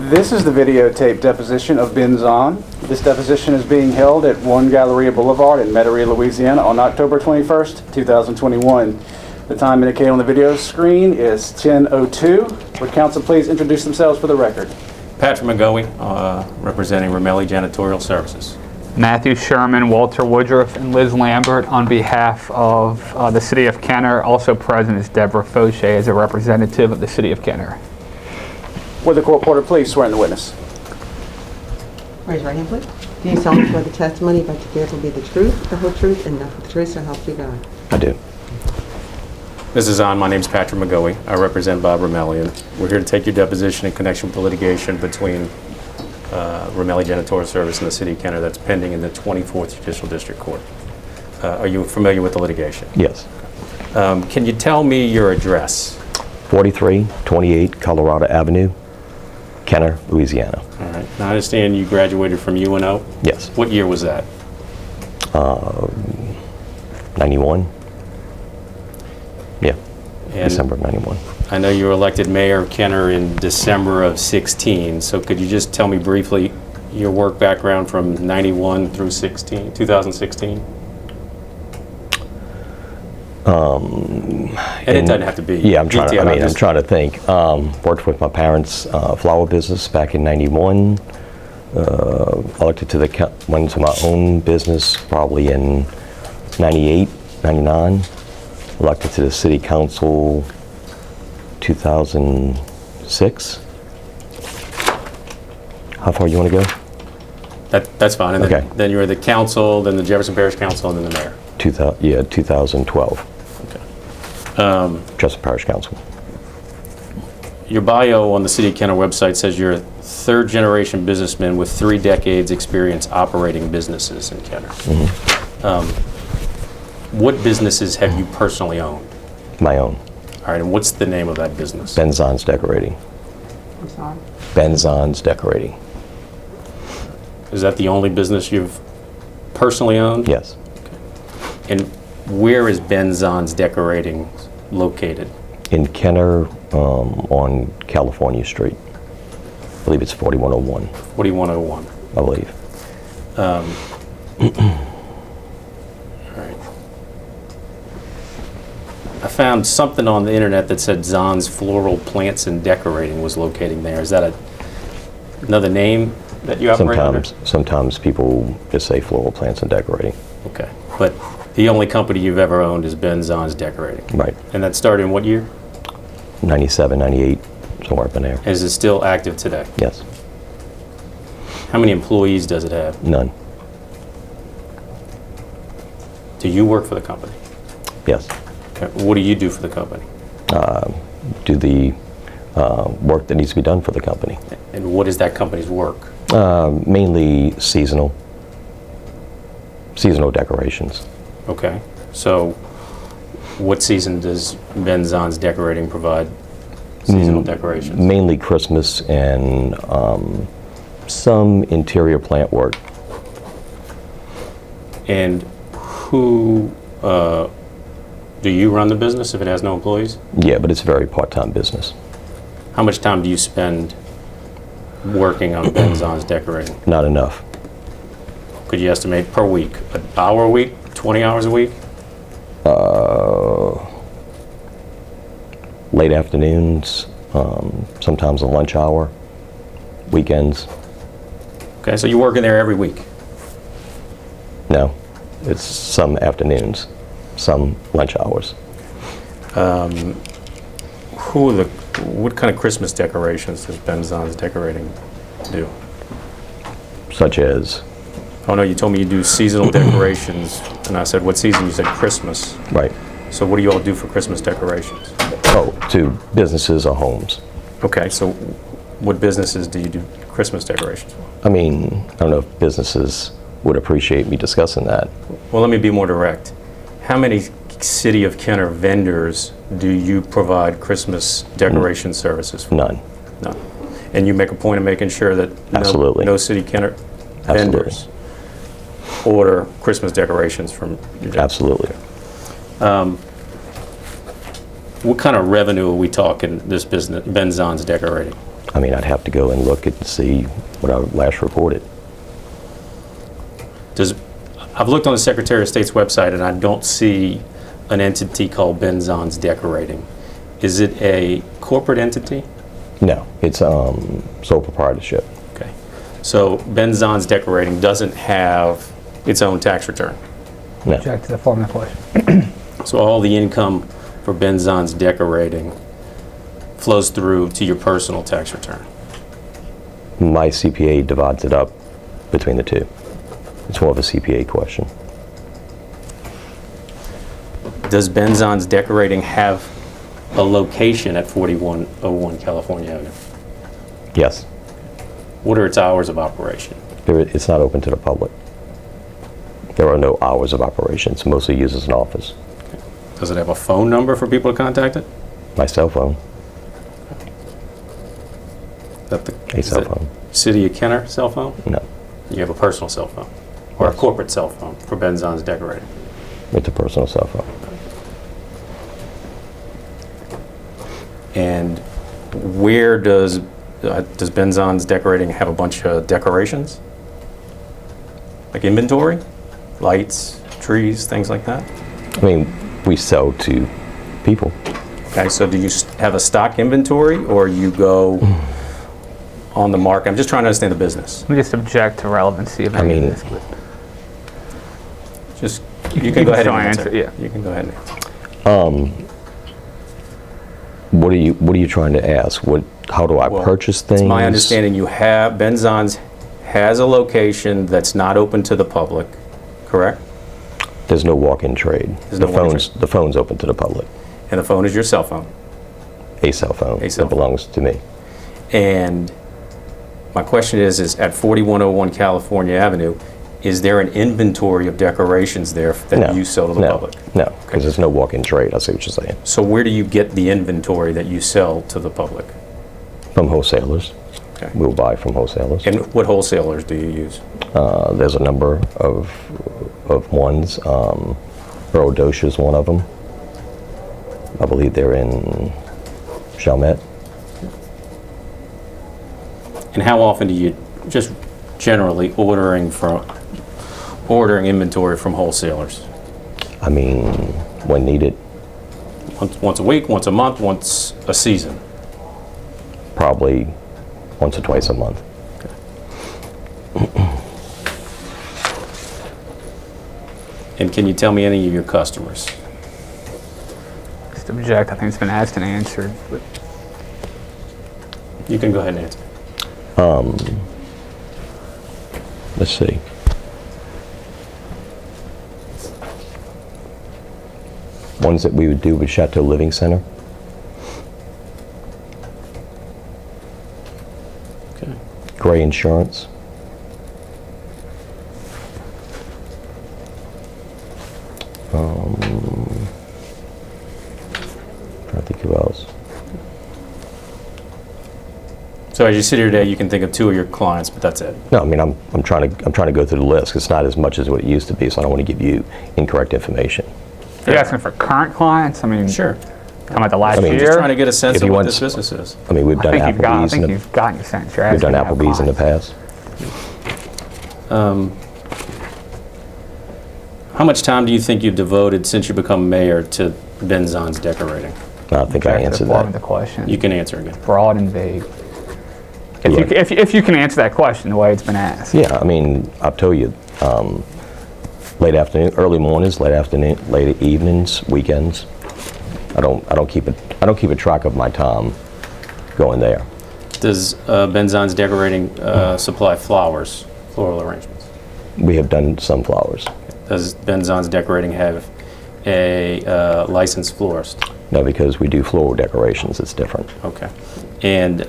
This is the videotape deposition of Ben Zahn. This deposition is being held at 1 Galleria Boulevard in Metairie, Louisiana on October 21st, 2021. The time indicated on the video screen is 10:02. Would counsel please introduce themselves for the record? Patrick McGoey, representing Ramelli Janitorial Services. Matthew Sherman, Walter Woodruff, and Liz Lambert on behalf of the City of Kenner. Also present is Deborah Fauché as a representative of the City of Kenner. Would the court reporter please swear in the witness? Raise your right hand, please. Do you solemnly swear the testimony about to give will be the truth, the whole truth, and nothing but the truth, so help you God? I do. Mrs. Zahn, my name is Patrick McGoey. I represent Bob Ramelli, and we're here to take your deposition in connection with the litigation between Ramelli Janitorial Service and the City of Kenner that's pending in the 24th Judicial District Court. Are you familiar with the litigation? Yes. Can you tell me your address? 4328 Colorado Avenue, Kenner, Louisiana. All right. Now, I understand you graduated from UNO? Yes. What year was that? 91. Yeah, And December of 91. I know you were elected mayor of Kenner in December of 16, so could you just tell me briefly your work background from 91 through 2016? And it doesn't have to be. Yeah, I'm trying. detailed. I'm trying to think. Worked with my parents' flower business back in '91. Elected to went to my own business probably in '98, '99. Elected to the city council 2006. How far you want to go? That's fine. And Okay. then you were the council, then the Jefferson Parish Council, and then the mayor. 2012. Okay. Jefferson Parish Council. Your bio on the City of Kenner website says you're a third-generation businessman with 3 decades experience operating businesses in Kenner. What businesses have you personally owned? My own. All right, and what's the name of that business? Zahn's Decorating. I'm sorry. Zahn's Decorating. Is that the only business you've personally owned? Yes. And where is Zahn's Decorating located? In Kenner, on California Street. I believe it's 4101, 4101. I believe. All right. I found something on the internet that said Zahn's Floral Plants and Decorating was located there. Is that another name that you operate under? Sometimes people just say Floral Plants and Decorating. Okay, but the only company you've ever owned is Zahn's Decorating. Right. And that started in what year? 97, 98, somewhere up in there. Is it still active today? Yes. How many employees does it have? None. Do you work for the company? Yes. Okay. What do you do for the company? Do the work that needs to be done for the company. And what is that company's work? Mainly seasonal decorations. Okay. So what season does Zahn's Decorating provide seasonal decorations? Mainly Christmas and some interior plant work. And who, do you run the business if it has no employees? Yeah, but it's a very part-time business. How much time do you spend working on Zahn's Decorating? Not enough. Could you estimate per week? An hour a week? 20 hours a week? Late afternoons, sometimes a lunch hour, weekends. Okay, so you're working there every week? No, it's some afternoons, some lunch hours. What kind of Christmas decorations does Zahn's Decorating do? Such as? Oh no, you told me you do seasonal decorations, and I said, what season? You said Christmas. Right. So what do you all do for Christmas decorations? Oh, to businesses or homes. Okay, so what businesses do you do Christmas decorations for? I mean, I don't know if businesses would appreciate me discussing that. Well, let me be more direct. How many City of Kenner vendors do you provide Christmas decoration services for? None. None. And you make a point of making sure that Absolutely. no City Kenner vendors order Christmas decorations from your job? Absolutely. What kind of revenue are we talking this business, Zahn's Decorating? I mean, I'd have to go and look and see what I last reported. I've looked on the Secretary of State's website and I don't see an entity called Ben Zahn's Decorating. Is it a corporate entity? No, it's sole proprietorship. Okay. So Ben Zahn's Decorating doesn't have its own tax return. No. Object to the form of the question. So all the income for Ben Zahn's Decorating flows through to your personal tax return. My CPA divides it up between the two. It's more of a CPA question. Does Ben Zahn's Decorating have a location at 4101 California Avenue? Yes. What are its hours of operation? It's not open to the public. There are no hours of operation. It's mostly used as an office. Does it have a phone number for people to contact it? My cell phone. A Is cell it phone. City of Kenner cell phone? No. You have a personal cell phone? Or a Yes. corporate cell phone for Ben Zahn's Decorating? It's a personal cell phone. And where does Ben Zahn's Decorating have a bunch of decorations? Like inventory? Lights, trees, things like that? I mean, we sell to people. Okay, so do you have a stock inventory or you go on the market? I'm just trying to understand the business. Let me just object to relevancy of any mean- of this. but- Just, you can go ahead and still answer. yeah. You can go ahead and answer. What are you trying to ask? How do I Well, purchase things? It's my understanding you have, Ben Zahn's has a location that's not open to the public, correct? There's no walk-in trade. There's no walk-in trade. The phone's open to the public. And the phone is your cell phone. A cell phone A cell that phone. belongs to me. And my question is at 4101 California Avenue, is there an inventory of decorations there that No. you sell to the no. public? No, because there's no walk-in trade. I see what you're saying. So where do you get the inventory that you sell to the public? From wholesalers. Okay. We'll buy from wholesalers. And what wholesalers do you use? There's a number of ones. Earl Dosh is one of them. I believe they're in Chalmette. And how often do you just generally ordering inventory from wholesalers? I mean, when needed, Once a week, once a month, once a season? probably once or twice a month. And can you tell me any of your customers? Just object. I think it's been asked and answered. But You can go ahead and answer. Let's see. Ones that we would do with Chateau Living Center. Okay. Gray Insurance. I think who else? So as you sit here today, you can think of two of your clients, but that's it. No, I mean I'm trying to go through the list. It's not as much as what it used to be, so I don't want to give you incorrect information. you're asking for current clients? I mean, Sure. come at the last I mean, year. Just trying to get a sense If of you what want this s- business is. I mean, we've done I think Applebee's. you've gotten your sense. You're We've done asking about Applebee's in the clients. past. How much time do you think you've devoted since you become mayor to Ben Zahn's Decorating? I think I Object to answered the form of that. the question. You can answer again. Broad and vague. Yeah. If you can answer that question the way it's been asked. Yeah, I mean, I'll tell you, late afternoon, early mornings, late afternoon, late evenings, weekends. I don't keep a track of my time going there. Does Ben Zahn's Decorating supply flowers, floral arrangements? We have done some flowers. Does Ben Zahn's Decorating have a licensed florist? No, because we do floral decorations. It's different. Okay. And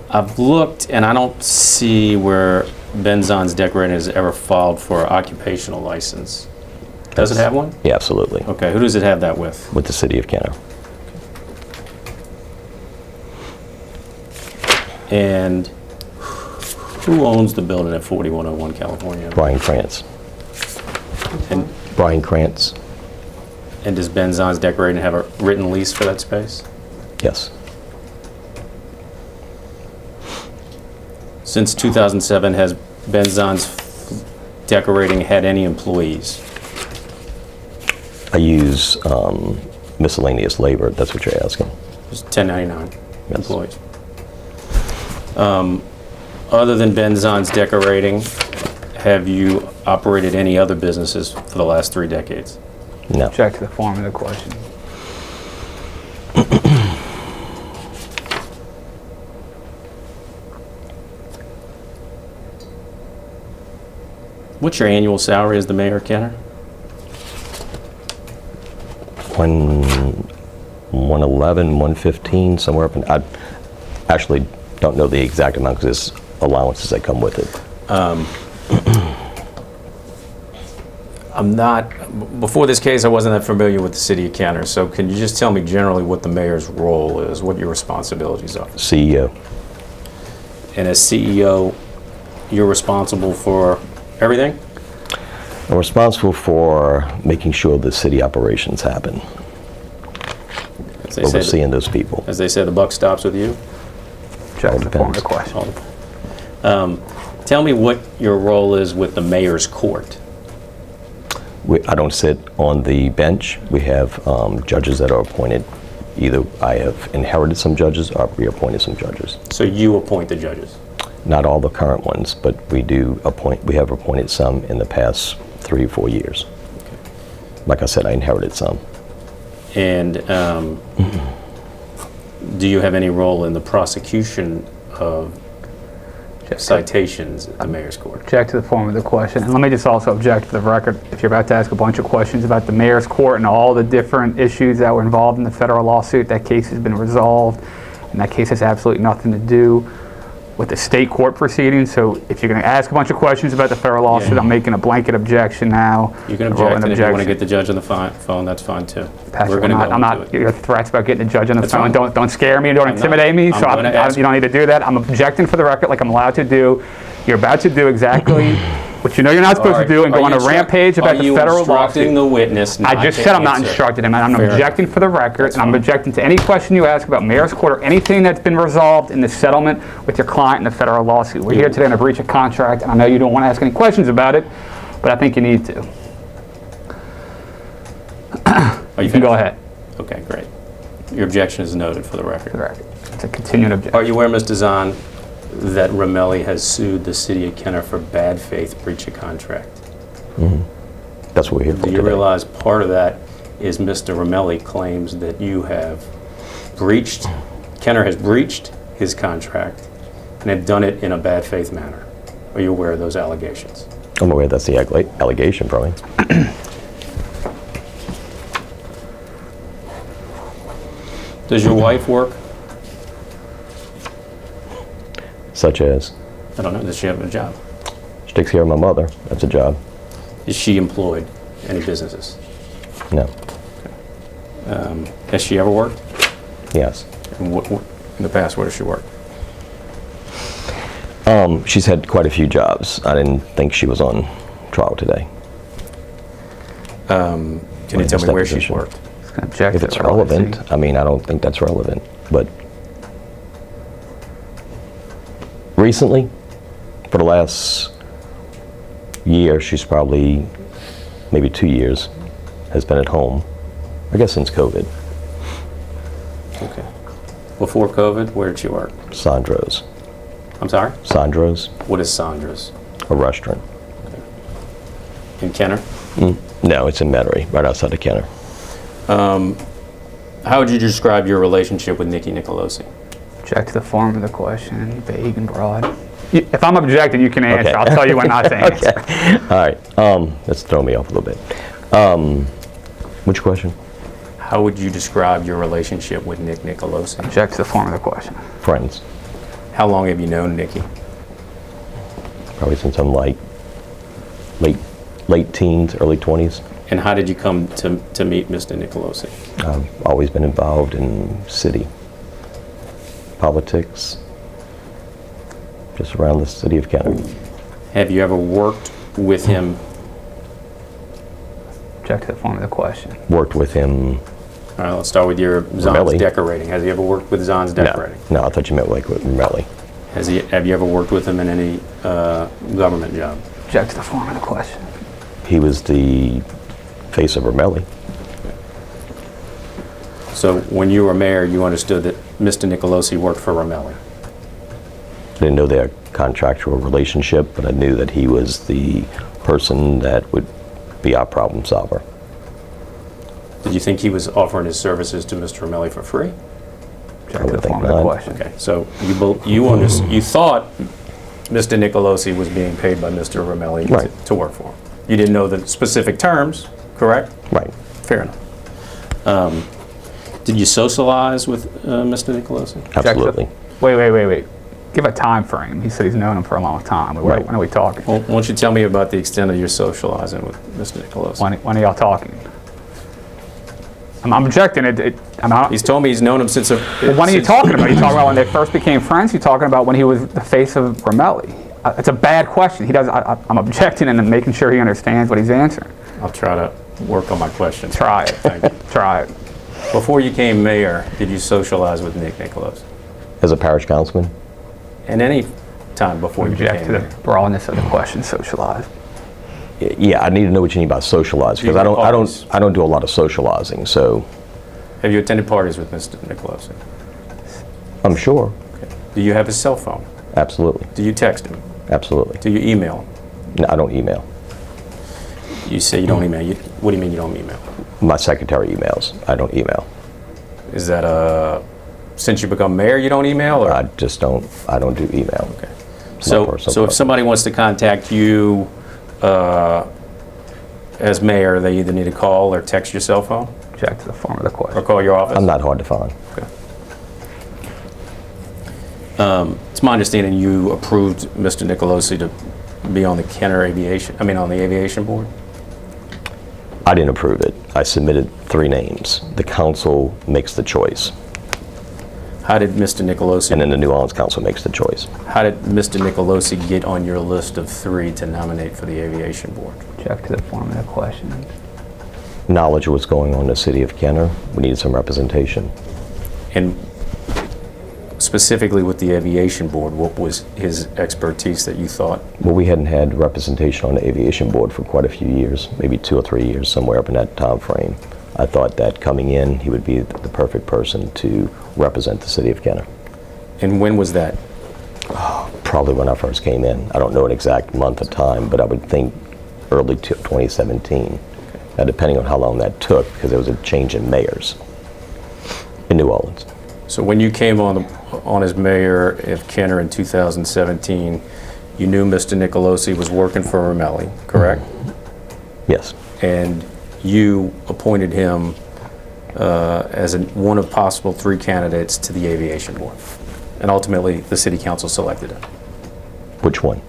I've looked, and I don't see where Ben Zahn's Decorating has ever filed for an occupational license. Does it have one? Yeah, absolutely. Okay. Who does it have that with? With the city of Kenner. And who owns the building at 4101 California? Brian Krantz. And, Brian Krantz. and does Ben Zahn's Decorating have a written lease for that space? Yes. Since 2007, has Ben Zahn's Decorating had any employees? I use miscellaneous labor, that's what you're asking. Just 1099 Yes. employees. Other than Ben Zahn's Decorating, have you operated any other businesses for the last 3 decades? No. Object to the form of the question. What's your annual salary as the mayor of Kenner? 111, 115, somewhere up in, I actually don't know the exact amount because there's allowances that come with it. Before this case, I wasn't that familiar with the city of Kenner, so can you just tell me generally what the mayor's role is, what your responsibilities are? CEO, And as CEO, you're responsible for everything? I'm responsible for making sure the city operations happen, As they say, overseeing those people. as they say, the buck stops with you? Object to the form of the depends. question. Tell me what your role is with the mayor's court. I don't sit on the bench. We have judges that are appointed. Either I have inherited some judges or I've reappointed some judges. So you appoint the judges? Not all the current ones, but we have appointed some in the past 3 or 4 years. Like I said, I inherited some. And do you have any role in the prosecution of citations at the mayor's court? Object to the form of the question. And let me just also object for the record, if you're about to ask a bunch of questions about the mayor's court and all the different issues that were involved in the federal lawsuit, that case has been resolved, and that case has absolutely nothing to do with the state court proceedings. So if you're going to ask a bunch of questions about the federal lawsuit, Yeah. I'm making a blanket objection now. You can I roll object, an and if you want to objection. get the judge on the phone, that's fine too. Pastor, We're going to go I'm into not, it. your threats about getting the judge on the That's phone, fine. don't scare me, don't I'm not. intimidate me, I'm so gonna ask- you don't need to do that. I'm objecting for the record like I'm allowed to do. You're about to do exactly what you know you're not supposed to do and go on a rampage about the federal Are you instructing lawsuit. the witness not I just to said I'm not answer? instructing him, and I'm Fair objecting for the record, and I'm fine. objecting to any question you ask about mayor's court or anything that's been resolved in the settlement with your client in the federal lawsuit. We're here today on a breach of contract, and I know you don't want to ask any questions about it, but I think you need to. Are You can go finished? ahead, Okay, great. Your objection is noted for the for record. the record. It's a continuing objection. Are you aware, Mr. Zahn, that Ramelli has sued the city of Kenner for bad faith breach of contract? That's what we're here for Do you today. realize part of that is Mr. Ramelli claims that you have breached, Kenner has breached his contract and have done it in a bad faith manner? Are you aware of those allegations? I'm aware that's the allegation from me. Does your wife work? Such as, I don't know. Does she have a job? she takes care of my mother. That's a job. Is she employed? Any businesses? No. Has she ever worked? Yes. And in the past, where does she work? She's had quite a few jobs. I didn't think she was on trial today. Can you Wait, tell me that's where she's deposition. worked? Object If to it's the relevancy. relevant, I mean, I don't think that's relevant, but recently, for the last year, she's probably, maybe 2 years, has been at home, I guess since COVID. Okay. Before COVID, where did she work? Sandro's. I'm sorry? Sandro's, What is Sandra's? a restaurant. In Kenner? No, it's in Metairie, right outside of Kenner. How would you describe your relationship with Nikki Nicolosi? Object to the form of the question, vague and broad. If I'm objecting, you can answer. Okay. I'll tell you when not to answer. All right, that's throwing me off a little bit. Which question? How would you describe your relationship with Nick Nicolosi? Object to the form of the question. Friends. How long have you known Nikki? Probably since I'm like late teens, early 20s. And how did you come to meet Mr. Nicolosi? I've always been involved in city politics, just around the city of Kenner. Have you ever worked with him? Object to the form of the question. Worked with him. All right, let's start with your Zahn's Ramelli. Decorating. Has he ever worked with Zahn's Decorating? No, I thought you meant like with Melly. Have you ever worked with him in any government job? Object to the form of the question. He was the face of Ramelli. So when you were mayor, you understood that Mr. Nicolosi worked for Ramelli? I didn't know their contractual relationship, but I knew that he was the person that would be our problem solver. Did you think he was offering his services to Mr. Ramelli for free? Object to would the think form of the not. question. Okay, so you thought Mr. Nicolosi was being paid by Mr. Ramelli Right. to work for him. You didn't know the specific terms, correct? Right. Fair enough. Did you socialize with Mr. Nicolosi? Absolutely. Wait. Give a time frame. He said he's known him for a long time. Right. When are we talking? Well, why don't you tell me about the extent of your socializing with Mr. Nicolosi? When are y'all talking? I'm objecting. He's told me he's known him since... When are you talking about? You talking about when they first became friends? You talking about when he was the face of Ramelli? It's a bad question. I'm objecting and making sure he understands what he's answering. I'll try to work on my questions. Try it. Thank you. Try it. Before you became mayor, did you socialize with Nick Nicolosi? As a parish councilman, And any time before you Object became to the mayor? broadness of the question. Socialize. yeah, I need to know what you mean by socialize, because I don't do a lot of socializing. So Have you attended parties with Mr. Nicolosi? I'm sure. Do you have his cell phone? Absolutely. Do you text him? Absolutely. Do you email him? No, I don't email. You say you don't email. What do you mean you don't email? My secretary emails. I don't email. Is that since you become mayor you don't email? Or? I don't do email. Okay. It's my So personal if somebody wants to contact you as mayor, they either need to call or text your cell phone Object to the form of the or question. call your office? I'm not hard to find. Okay. It's my understanding you approved Mr. Nicolosi to be on the on the aviation board? I didn't approve it. I submitted 3 names. The council makes the choice, How did Mr. Nicolosi and then the New Orleans council makes the choice. How did Mr. Nicolosi get on your list of 3 to nominate for the aviation board? Object to the form of the question. Knowledge of what's going on in the city of Kenner. We needed some representation. And specifically with the aviation board, what was his expertise that you thought? Well, we hadn't had representation on the aviation board for quite a few years, maybe 2 or 3 years, somewhere up in that time frame. I thought that coming in, he would be the perfect person to represent the city of Kenner. And when was that? Probably when I first came in. I don't know an exact month or time, but I would think early 2017. Now, depending on how long that took, because there was a change in mayors in New Orleans. So when you came on as mayor of Kenner in 2017, you knew Mr. Nicolosi was working for Ramelli, correct? Yes. And you appointed him as one of possible 3 candidates to the aviation board. And ultimately, the city council selected him. Which one?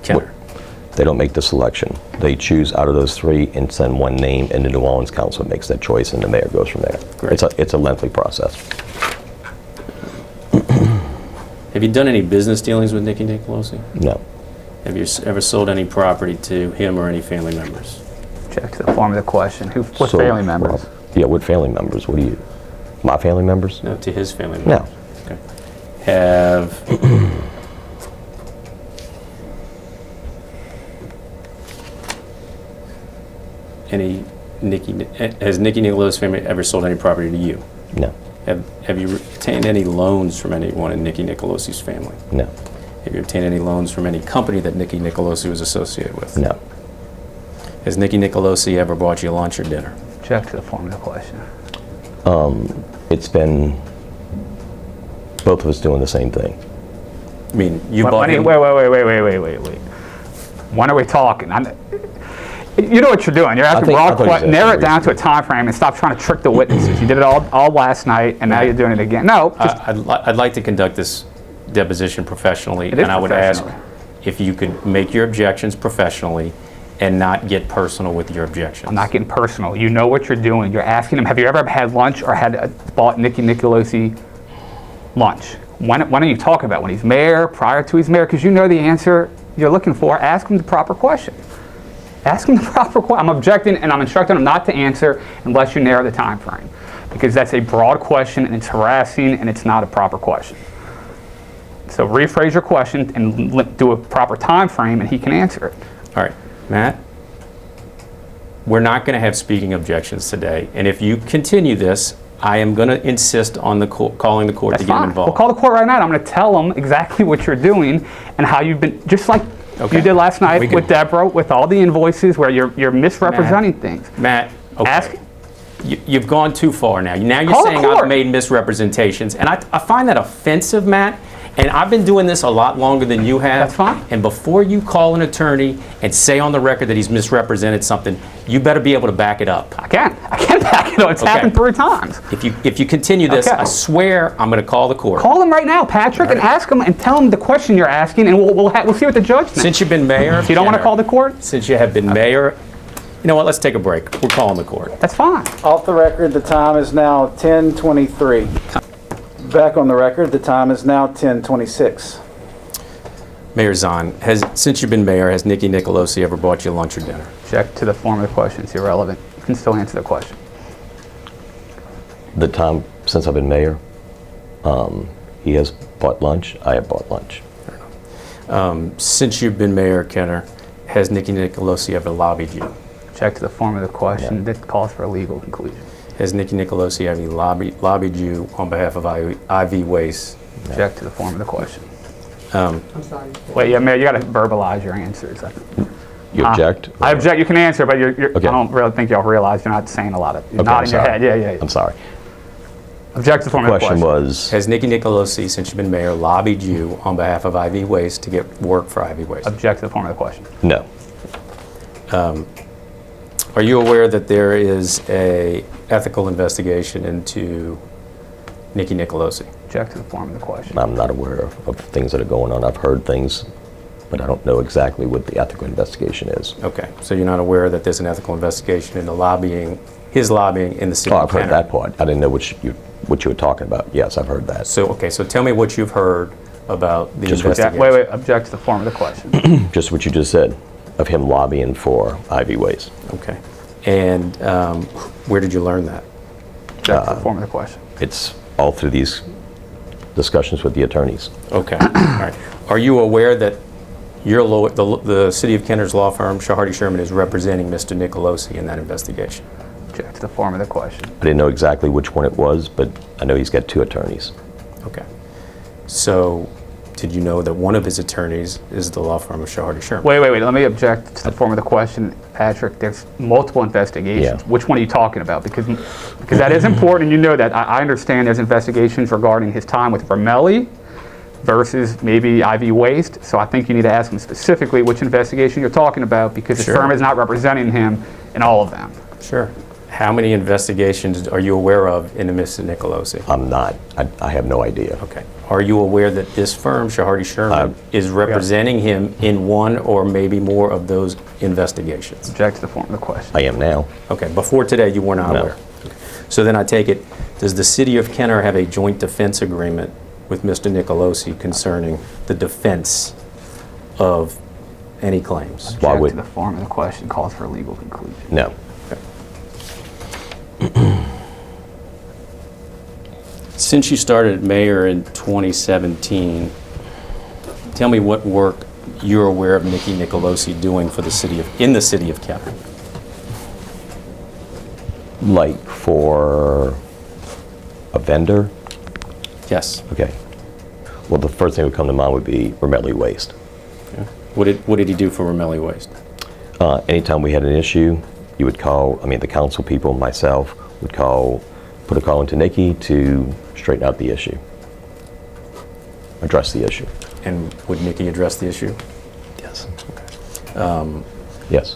Kenner. They don't make the selection. They choose out of those 3 and send one name, and the New Orleans council makes that choice, and the mayor goes from there. Great. It's a lengthy process. Have you done any business dealings with Nicky Nicolosi? No. Have you ever sold any property to him or any family members? Object to the form of the question. What So, family members? Yeah, what family members? What do you? My family members? No, to his family No. members. Okay. Have has Nicky Nicolosi family ever sold any property to you? No. Have you obtained any loans from anyone in Nicky Nicolosi's family? No. Have you obtained any loans from any company that Nicky Nicolosi was associated with? No. Has Nicky Nicolosi ever bought you lunch or dinner? Object to the form of the question. It's been both of us doing the same thing. I mean, you Wait. bought him... Wait. When are we talking? You know what you're doing. You're asking I broad thought you questions. said Narrow it something down to a time frame and stop trying to trick the witnesses. You did it all last night, and now you're doing it again. No, just I'd like to conduct this deposition professionally, It is and I would ask professionally. if you could make your objections professionally and not get personal with your objections. I'm not getting personal. You know what you're doing. You're asking him, have you ever had lunch or bought Nicky Nicolosi lunch? When are you talking about? When he's mayor, prior to he's mayor? Because you know the answer you're looking for. Ask him the proper question. Ask him the proper question. I'm objecting and I'm instructing him not to answer unless you narrow the time frame. Because that's a broad question and it's harassing and it's not a proper question. So rephrase your question and do a proper time frame, and he can answer it. All right, Matt, we're not going to have speaking objections today, and if you continue this, I am going to insist on the calling the court That's to get him fine. involved. We'll call the court right now. I'm going to tell them exactly what you're doing and how you've been, just like Okay. you did last We night can- with Deborah, with all the invoices where you're misrepresenting things. Matt, okay. Ask- You've gone too far now. Now you're Call the saying court. I've made misrepresentations, and I find that offensive, Matt. And I've been doing this a lot longer than you have. That's fine. And before you call an attorney and say on the record that he's misrepresented something, you better be able to back it up. I can back it up. It's Okay. happened 3 times. If you continue this, Okay. I swear I'm going to call the court. Call him right now, Patrick, and ask him and tell him the question you're asking, and we'll see what the judge thinks. Since you've been mayor, If you don't want to call the court, Since you have been mayor, you know what? Let's take a break. We're calling the court. that's fine. Off the record, the time is now 10:23. Back on the record, the time is now 10:26. Mayor Zahn, since you've been mayor, has Nikki Nicolosi ever bought you lunch or dinner? Object to the form of the question. It's irrelevant. You can still answer the question. The time since I've been mayor, he has bought lunch, I have bought lunch. Since you've been mayor, Kenner, has Nikki Nicolosi ever lobbied you? Object to the form of the question. That calls for a legal conclusion. Has Nikki Nicolosi ever lobbied you on behalf of IV Waste? Object to the form of the question. I'm sorry. Wait, yeah, Mayor, you got to verbalize your answers. You object? I object. You can answer, but you're, Okay. I don't really think y'all realize you're not saying a lot of. You're Okay, I'm nodding your sorry. head. Yeah. I'm sorry. Object to the form of the Question question. was, Has Nikki Nicolosi, since you've been mayor, lobbied you on behalf of IV Waste to get work for IV Waste? Object to the form of the question. no. Are you aware that there is a ethical investigation into Nikki Nicolosi? Object to the form of the question. I'm not aware of things that are going on. I've heard things, but I don't know exactly what the ethical investigation is. Okay, so you're not aware that there's an ethical investigation into his lobbying in the city Oh, of I've heard Kenner? that part. I didn't know what you were talking about. Yes, I've heard that. So tell me what you've heard about the Just what- investigation. Wait. Object to the form of the question. Just what you just said, of him lobbying for IV Waste. Okay. And where did you learn that? Object to the form of the question. It's all through these discussions with the attorneys. Okay. All right. Are you aware that the City of Kenner's law firm, Shahardy Sherman, is representing Mr. Nicolosi in that investigation? Object to the form of the question. I didn't know exactly which one it was, but I know he's got 2 attorneys. Okay. So, did you know that one of his attorneys is the law firm of Shahardy Sherman? Wait. Let me object to the form of the question, Patrick. There's multiple investigations. Yeah. Which one are you talking about? Because that is important, and you know that. I understand there's investigations regarding his time with Vermelli versus maybe IV Waste. So I think you need to ask him specifically which investigation you're talking about, because his Sure. firm is not representing him in all of them. Sure. How many investigations are you aware of into Mr. Nicolosi? I'm not. I have no idea. Okay. Are you aware that this firm, Shahardy Sherman, is representing him in one or maybe more of those investigations? Object to the form of the question. I am now. Okay. Before today, you were not No. aware. Okay. So then I take it, does the City of Kenner have a joint defense agreement with Mr. Nicolosi concerning the defense of any claims? Why Object would- to the form of the question calls for a legal conclusion. No. Since you started mayor in 2017, tell me what work you're aware of Nikki Nicolosi doing for in the city of Kenner. Like for a vendor? Yes. Okay. Well, the first thing that would come to mind would be Vermelli Waste. Okay. What did he do for Romelli Waste? Anytime we had an issue, you would call, the council people, myself, would put a call into Nikki to straighten out the issue, address the issue. And would Nikki address the issue? Yes. Yes.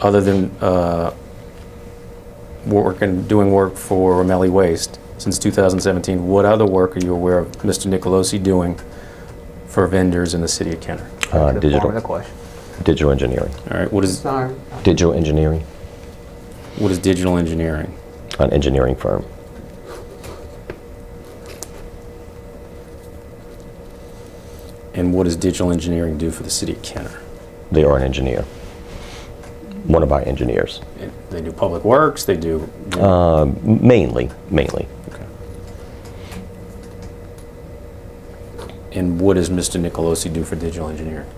Other than doing work for Romelli Waste since 2017, what other work are you aware of Mr. Nicolosi doing for vendors in the city of Kenner? To the form of the Digital. question. Digital engineering. All right. What is Sorry. Digital engineering, digital engineering? an engineering firm. And what does digital engineering do for the city of Kenner? They are an engineer. One of our engineers. They do public works. They do. Mainly. Okay. And what does Mr. Nicolosi do for digital engineering?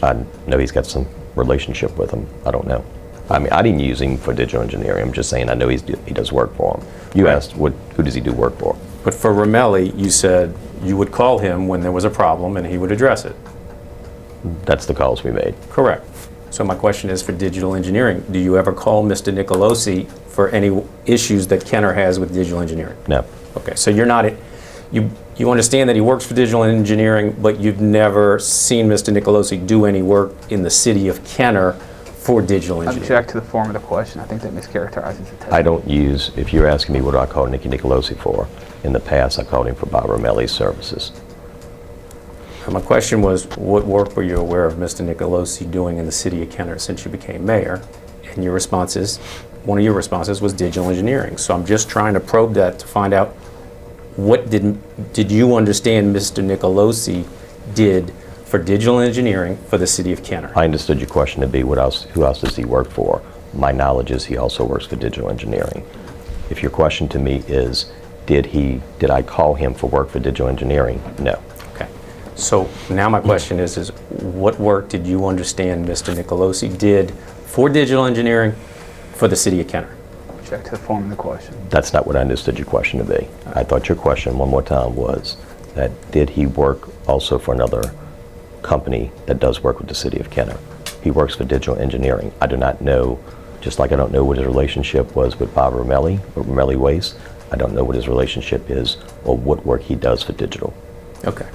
I know he's got some relationship with him. I don't know. I mean, I didn't use him for digital engineering. I'm just saying I know he does work for him. You Right. asked, who does he do work for? But for Romelli, you said you would call him when there was a problem and he would address it. That's the calls we made. Correct. So my question is for digital engineering, do you ever call Mr. Nicolosi for any issues that Kenner has with digital engineering? No. Okay, so you're not, you understand that he works for digital engineering, but you've never seen Mr. Nicolosi do any work in the city of Kenner for digital engineering? Object to the form of the question. I think that mischaracterizes the testimony. I don't use, if you're asking me what do I call Nicky Nicolosi for, in the past I called him for Bob Romelli's services. And my question was, what work were you aware of Mr. Nicolosi doing in the city of Kenner since you became mayor? And your responses, one of your responses was digital engineering. So I'm just trying to probe that to find out what did you understand Mr. Nicolosi did for digital engineering for the city of Kenner? I understood your question to be who else does he work for? My knowledge is he also works for digital engineering. If your question to me is, did I call him for work for digital engineering? No. Okay. So now my question is what work did you understand Mr. Nicolosi did for digital engineering for the city of Kenner? Object to the form of the question. That's not what I understood your question to be. I thought your question, one more time, was that did he work also for another company that does work with the city of Kenner? He works for digital engineering. I do not know, just like I don't know what his relationship was with Bob Romelli or Romelli Waste, I don't know what his relationship is or what work he does for digital. Okay.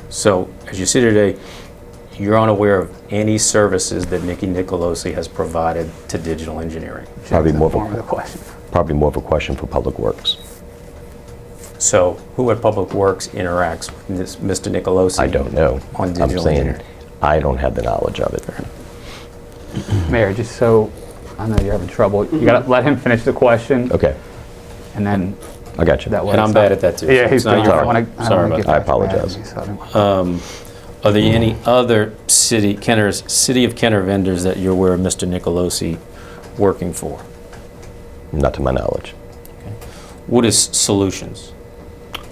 So as you sit here today, you're unaware of any services that Nicky Nicolosi has provided to digital engineering. Object Probably to the more of form of a, the question. probably more of a question for Public Works. So who at Public Works interacts with Mr. Nicolosi? I don't know. On I'm digital saying engineering. I don't have the knowledge of it. Mayor, just so I know you're having trouble, you got to let him finish the question, Okay, and then I got you. that way. And I'm it's bad not- at that too. Yeah, so he's it's not doing your it. I fault. wanna Sorry get about I back to apologize. that, so I don't- Are there any other city of Kenner vendors that you're aware of Mr. Nicolosi working for? Not to my knowledge. What is Solutions?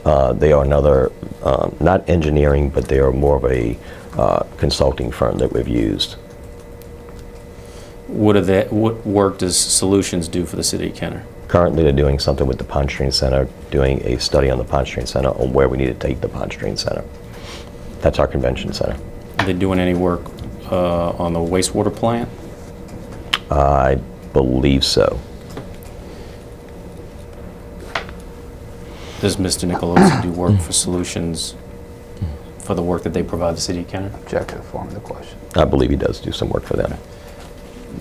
They are another, not engineering, but they are more of a consulting firm that we've used. What work does Solutions do for the city of Kenner? Currently, they're doing something with the Pond Stream Center, doing a study on the Pond Stream Center on where we need to take the Pond Stream Center. That's our convention center. Are they doing any work on the wastewater plant? I believe so. Does Mr. Nicolosi do work for Solutions for the work that they provide the city of Kenner? Object to the form of the question. I believe he does do some work for them.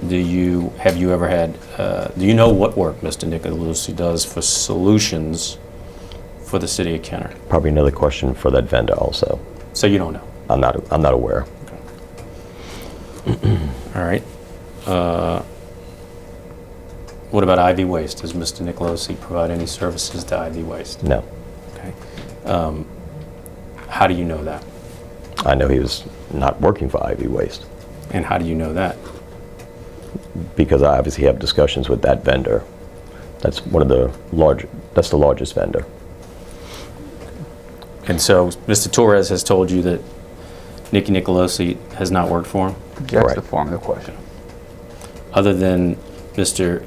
Do you know what work Mr. Nicolosi does for Solutions for the city of Kenner? Probably another question for that vendor also. So you don't know. I'm not aware. All right. What about Ivy Waste? Does Mr. Nicolosi provide any services to Ivy Waste? No. Okay. How do you know that? I know he was not working for Ivy Waste And how do you know that? because I obviously have discussions with that vendor. That's that's the largest vendor. And so Mr. Torres has told you that Nicky Nicolosi has not worked for him? Object to the Correct. form of the question. Other than Mr.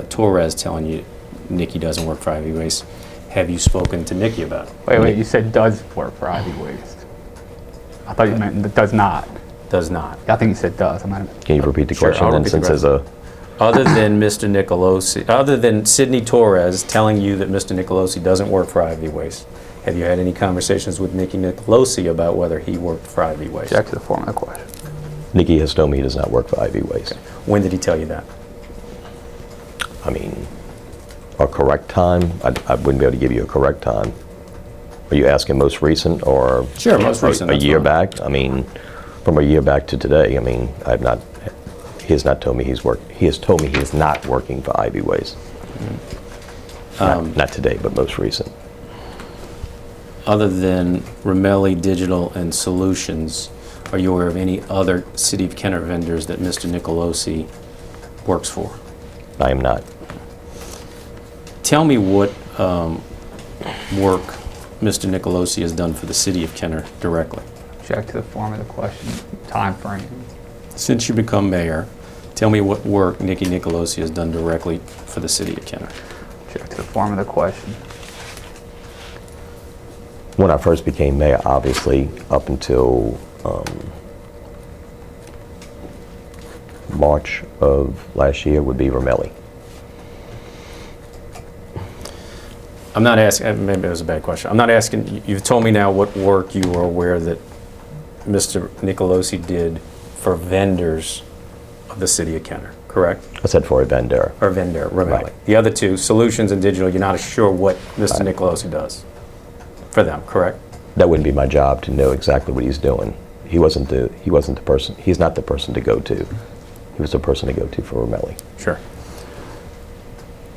Torres telling you Nicky doesn't work for Ivy Waste, have you spoken to Nicky about it? Wait, you said does work for Ivy Waste. I thought you meant does not. Does not. I think you said does. I might have. Can you repeat the Sure, question I'll then, repeat the since there's a... Other than Mr. Nicolosi, other than Sidney Torres telling you that Mr. Nicolosi doesn't work for Ivy Waste, have you had any conversations with Nicky Nicolosi about whether he worked for Ivy Waste? Object to the form of the question. Nicky has told me he does not work for Ivy Waste. When did he tell you that? I mean, a correct time? I wouldn't be able to give you a correct time. Are you asking most recent or? Sure, most recent, A that's year fine. back? I mean, from a year back to today, I mean, he has not told me he has told me he is not working for Ivy Waste. Not today, but most recent. Other than Romelli Digital and Solutions, are you aware of any other City of Kenner vendors that Mr. Nicolosi works for? I am not. Tell me what work Mr. Nicolosi has done for the City of Kenner directly. Object to the form of the question, time frame. Since you become mayor, tell me what work Nikki Nicolosi has done directly for the city of Kenner. Object to the form of the question. When I first became mayor, obviously, up until March of last year would be Romelli. I'm not asking, maybe it was a bad question. I'm not asking, you've told me now what work you were aware that Mr. Nicolosi did for vendors of the city of Kenner, correct? I said for a vendor. Or vendor, Romelli. Right. The other two, solutions and digital, you're not sure what Mr. Nicolosi does for them, correct? That wouldn't be my job to know exactly what he's doing. He wasn't the person, he's not the person to go to. He was the person to go to for Romelli. Sure.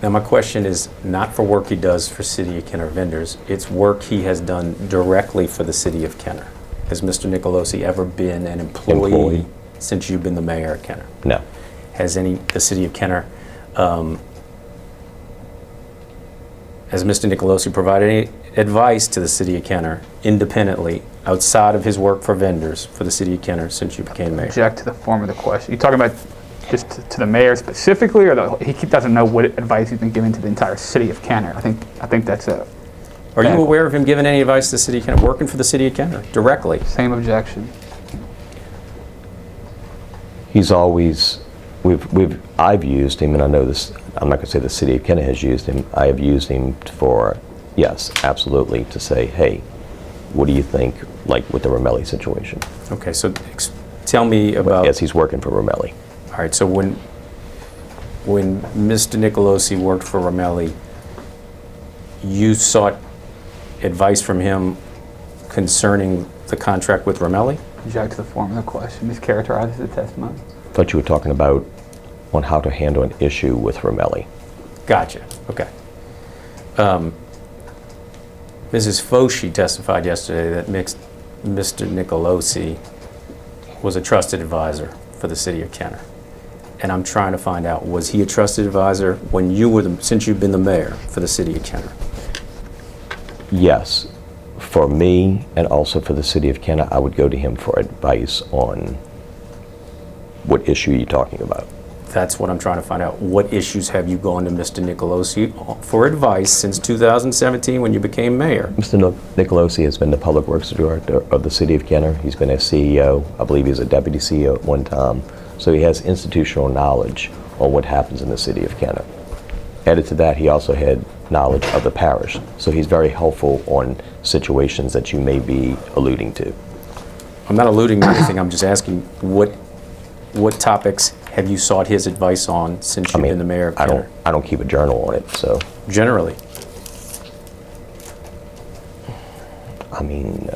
Now my question is not for work he does for City of Kenner vendors, it's work he has done directly for the City of Kenner. Has Mr. Nicolosi ever been an employee since you've been the mayor of Kenner? No. Has the City of Kenner, has Mr. Nicolosi provided any advice to the City of Kenner independently outside of his work for vendors for the City of Kenner since you became mayor? Object to the form of the question. You talking about just to the mayor specifically, or he doesn't know what advice he's been given to the entire city of Kenner? I think that's a Are you aware of him giving any advice to the City of Kenner, working for the City of Kenner directly? same objection. He's always, I've used him, and I know this, I'm not going to say the City of Kenner has used him. I have used him for, yes, absolutely, to say, hey, what do you think, like with the Romelli situation? Okay, so tell me about... Yes, he's working for Romelli. All right, so when Mr. Nicolosi worked for Romelli, you sought advice from him concerning the contract with Romelli? Object to the form of the question. Mischaracterizes the testimony. I thought you were talking about on how to handle an issue with Romelli. Gotcha, okay. Mrs. Foshi testified yesterday that Mr. Nicolosi was a trusted advisor for the City of Kenner. And I'm trying to find out, was he a trusted advisor when you were since you've been the mayor for the City of Kenner? Yes, for me and also for the City of Kenner, I would go to him for advice on what issue you're talking about. That's what I'm trying to find out. What issues have you gone to Mr. Nicolosi for advice since 2017 when you became mayor? Mr. Nicolosi has been the Public Works Director of the City of Kenner. He's been a CEO. I believe he was a Deputy CEO at one time. So he has institutional knowledge on what happens in the City of Kenner. Added to that, he also had knowledge of the parish. So he's very helpful on situations that you may be alluding to. I'm not alluding to anything. I'm just asking what topics have you sought his advice on since you've been the mayor of Kenner? I don't keep a journal on it, so. Generally. I mean,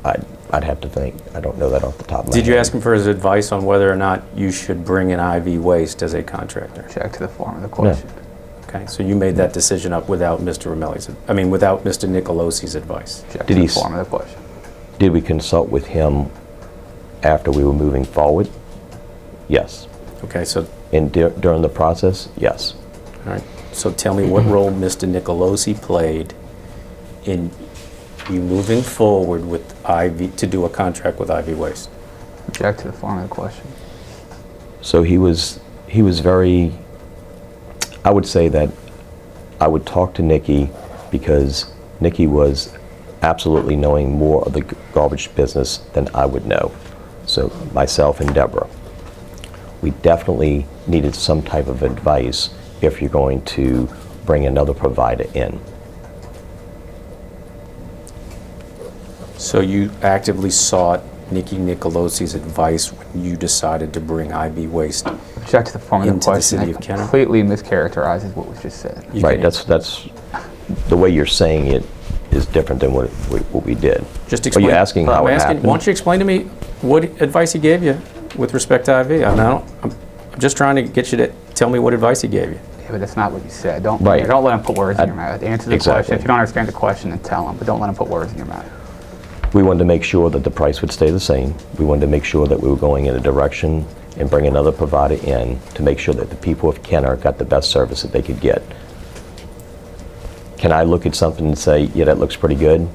I'd have to think. I don't know that off the top of my head. Did you ask him for his advice on whether or not you should bring in IV waste as a contractor? Object to the form of the question. Okay, so you made that decision up without Mr. without Mr. Nicolosi's advice. Object Did to he the form of the question. Did we consult with him after we were moving forward? Yes. Okay, so And during the process? Yes. all right. So tell me what role Mr. Nicolosi played in you moving forward with IV to do a contract with IV Waste. Object to the form of the question. So he was very, I would say that I would talk to Nikki because Nikki was absolutely knowing more of the garbage business than I would know. So myself and Deborah, we definitely needed some type of advice if you're going to bring another provider in. So you actively sought Nikki Nicolosi's advice when you decided to bring IV Waste. Object to the form of the Into the question. City That of Kenner? completely mischaracterizes what was just said. You Right, can- that's the way you're saying it is different than what we did. Just Are explain. you asking how it happened? Why don't you explain to me what advice he gave you with respect to IV? I'm just trying to get you to tell me what advice he gave you. Yeah, but that's not what you said. Don't Right. don't let him put words in your mouth. Answer the Exactly. question. If you don't understand the question, then tell him. But don't let him put words in your mouth. We wanted to make sure that the price would stay the same. We wanted to make sure that we were going in a direction and bring another provider in to make sure that the people of Kenner got the best service that they could get. Can I look at something and say, yeah, that looks pretty good?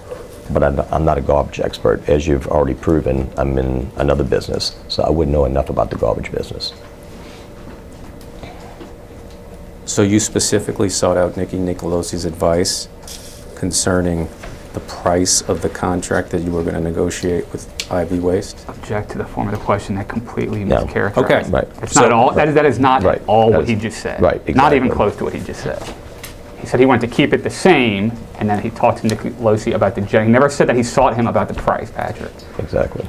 but I'm not a garbage expert. As you've already proven, I'm in another business, so I wouldn't know enough about the garbage business. So you specifically sought out Nikki Nicolosi's advice concerning the price of the contract that you were going to negotiate with Ivy Waste? Object to the form of the question. That completely No. mischaracterized. Okay. Right. It's not at all. That is not Right. at all That what is- he just said. right, Not even exactly. close to what he just said. He said he wanted to keep it the same, and then he talked to Nicolosi about the jet. He never said that he sought him about the price, Patrick. Exactly.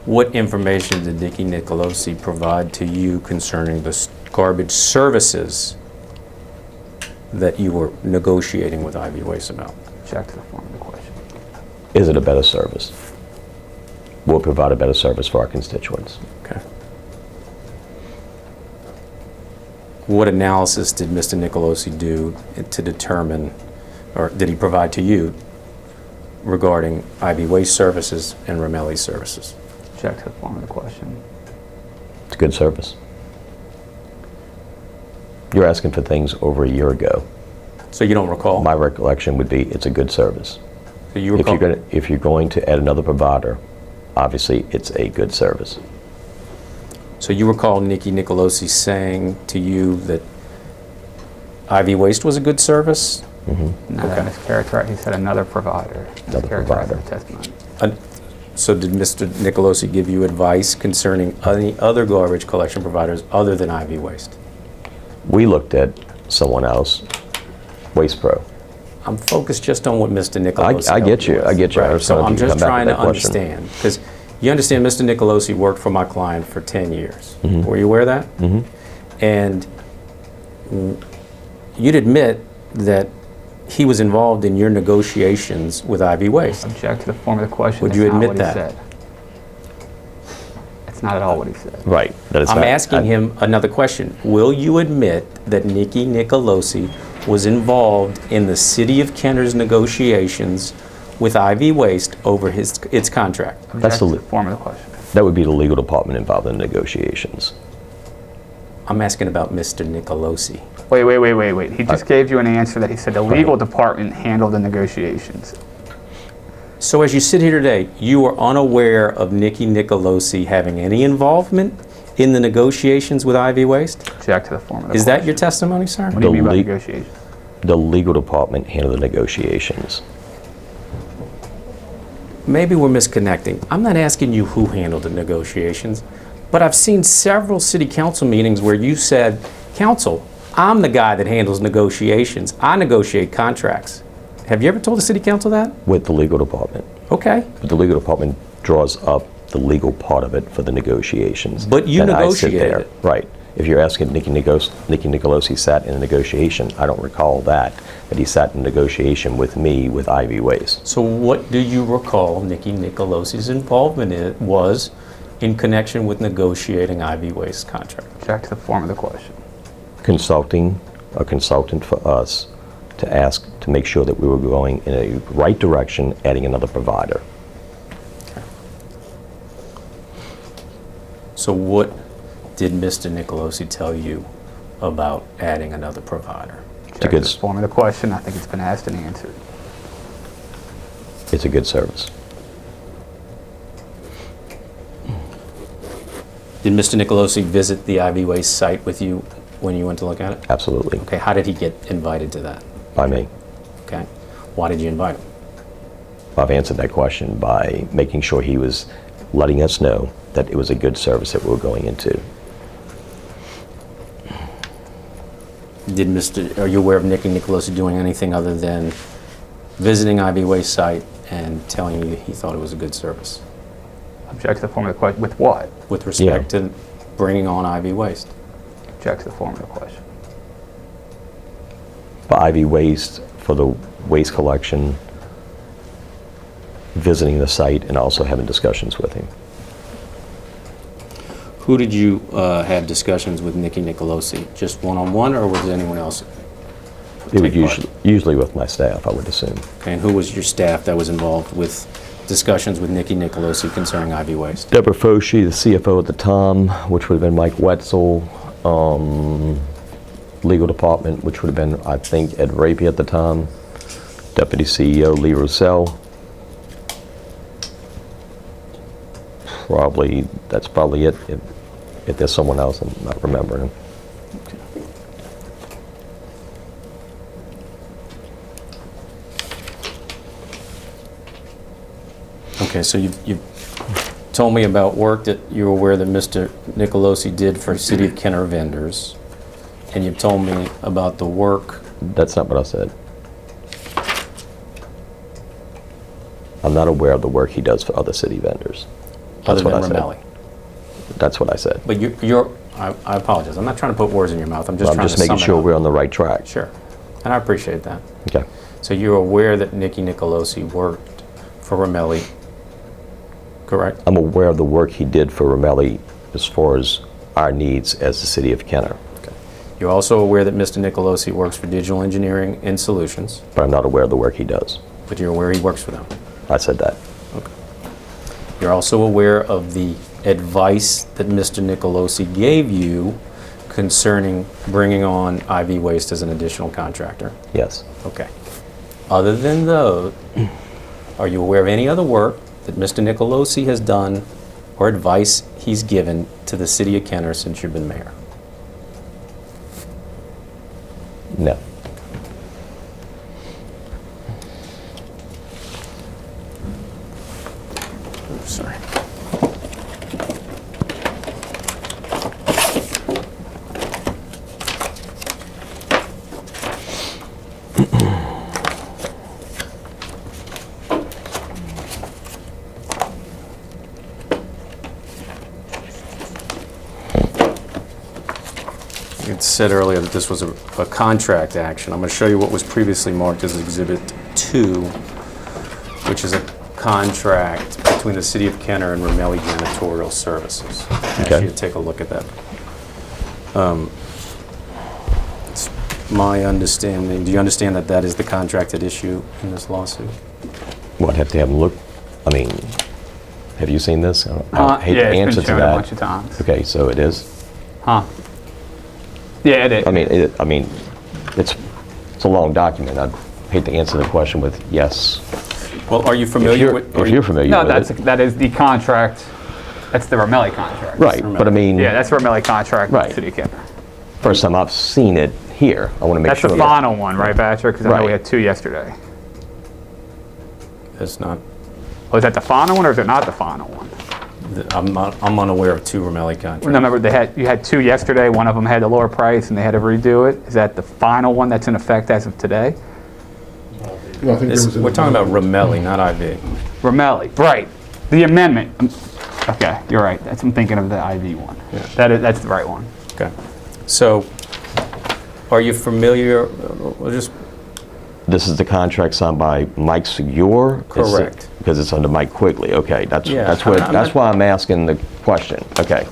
What information did Nikki Nicolosi provide to you concerning the garbage services that you were negotiating with Ivy Waste about? Object to the form of the question. Is it a better service? Will provide a better service for our constituents. Okay. What analysis did Mr. Nicolosi do to determine, or did he provide to you regarding Ivy Waste services and Ramelli services? Object to the form of the question. It's a good service. You're asking for things over a year ago. So you don't recall? My recollection would be it's a good service. So you If recall? you're going to add another provider, obviously it's a good service. So you recall Nikki Nicolosi saying to you that Ivy Waste was a good service? No, that Okay. mischaracterized. He said another provider. Another Mischaracterized provider. the testimony. So did Mr. Nicolosi give you advice concerning any other garbage collection providers other than Ivy Waste? We looked at someone else, Waste Pro. I'm focused just on what Mr. Nicolosi I get helped you. with. I get you. I Right. was So trying I'm to just come back to trying to that question. understand, because you understand Mr. Nicolosi worked for my client for 10 years. Were you aware of that? Mhm. And you'd admit that he was involved in your negotiations with Ivy Waste. Object to the form of the question. Would That's you not admit what that? He said. That's not at all what he said. Right. That is I'm not- asking him another question. Will you admit that Nikki Nicolosi was involved in the City of Kenner's negotiations with Ivy Waste over its contract? That's Object to the- the form of the question. That would be the legal department involved in the negotiations. I'm asking about Mr. Nicolosi. Wait. He just gave you an answer that he said the legal department handled the negotiations. So as you sit here today, you are unaware of Nikki Nicolosi having any involvement in the negotiations with Ivy Waste? Object to the form of the Is question. that your testimony, sir? What do you mean by The le- negotiations? The legal department handled the negotiations. Maybe we're misconnecting. I'm not asking you who handled the negotiations, but I've seen several city council meetings where you said, "Council, I'm the guy that handles negotiations. I negotiate contracts." Have you ever told the city council that? With the legal department. Okay. But the legal department draws up the legal part of it for the negotiations. But you And I sit negotiated there. it. Right. If you're asking Nikki Nicolosi sat in a negotiation, I don't recall that, but he sat in negotiation with me with Ivy Waste. So what do you recall Nikki Nicolosi's involvement was in connection with negotiating Ivy Waste contract? Object to the form of the question. Consulting a consultant for us to ask to make sure that we were going in a right direction, adding another provider. So what did Mr. Nicolosi tell you about adding another provider? Object to good the form of the question. I think it's been asked and answered. It's a good service. Did Mr. Nicolosi visit the Ivy Waste site with you when you went to look at it? Absolutely. Okay, how did he get invited to that? By me. Okay, why did you invite him? I've answered that question by making sure he was letting us know that it was a good service that we were going into. Are you aware of Nikki Nicolosi doing anything other than visiting Ivy Waste site and telling you he thought it was a good service? Object to the form of the question. With what? With respect to bringing on Ivy Waste? Object to the form of the question. But Ivy Waste for the waste collection, visiting the site, and also having discussions with him. Who did you have discussions with Nikki Nicolosi? Just one-on-one, or was there anyone else? It would take part? usually with my staff, I would assume. Okay, and who was your staff that was involved with discussions with Nikki Nicolosi concerning Ivy Waste? Deborah Foshi, the CFO at the time, which would have been Mike Wetzel. Legal department, which would have been, I think, Ed Rapey at the time. Deputy CEO Lee Roussel. That's probably it. If there's someone else, I'm not remembering. Okay, so you've told me about work that you're aware that Mr. Nicolosi did for City of Kenner vendors, and you've told me about the work. That's not what I said. I'm not aware of the work he does for other city vendors. Other That's what than I said. Ramelli. That's what I said. But I apologize. I'm not trying to put words in your mouth. I'm just I'm trying just to making sum it sure up. we're on the right track. Sure. And I appreciate that. Okay. So you're aware that Nicky Nicolosi worked for Ramelli, correct? I'm aware of the work he did for Ramelli as far as our needs as the city of Kenner, Okay. You're also aware that Mr. Nicolosi works for Digital Engineering and Solutions, but I'm not aware of the work he does. but you're aware he works for them. I said that. Okay. You're also aware of the advice that Mr. Nicolosi gave you concerning bringing on IV Waste as an additional contractor. Yes. Okay. Other than those, are you aware of any other work that Mr. Nicolosi has done or advice he's given to the city of Kenner since you've been mayor? No. Oops, sorry. It said earlier that this was a contract action. I'm going to show you what was previously marked as Exhibit 2, which is a contract between the City of Kenner and Ramelli Janitorial Services. I asked Okay. you to take a look at that. It's my understanding, do you understand that that is the contracted issue in this lawsuit? What, have to have him look? I mean, have you seen this? I hate Yeah, to it's answer been to shown that. a bunch of times. Okay, so it is? Huh? Yeah, it is. I mean, it's a long document. I'd hate to answer the question with yes. Well, are you familiar with? If you're familiar No, with it. that is the contract. That's the Ramelli contract. Right, but I mean, Yeah, that's the Ramelli contract with Right. the City of Kenner. first time I've seen it here. I want to make That's sure. the final one, right, Patrick? Because I know we Right. had 2 yesterday. It's not. Was that the final one or is it not the final one? I'm unaware of 2 Ramelli contracts. Remember, you had 2 yesterday. One of them had the lower price and they had to redo it. Is that the final one that's in effect as of today? No, I think there was We're talking about Ramelli, not IV. Ramelli, right. The amendment. Okay, you're right. I'm thinking of the IV one. Yeah. That's the right one. Okay. So, are you familiar, we'll just, This is the contract signed by Mike Segure? Correct. Because it's under Mike Quigley. Okay, that's Yeah, that's why I'm asking the question. Okay,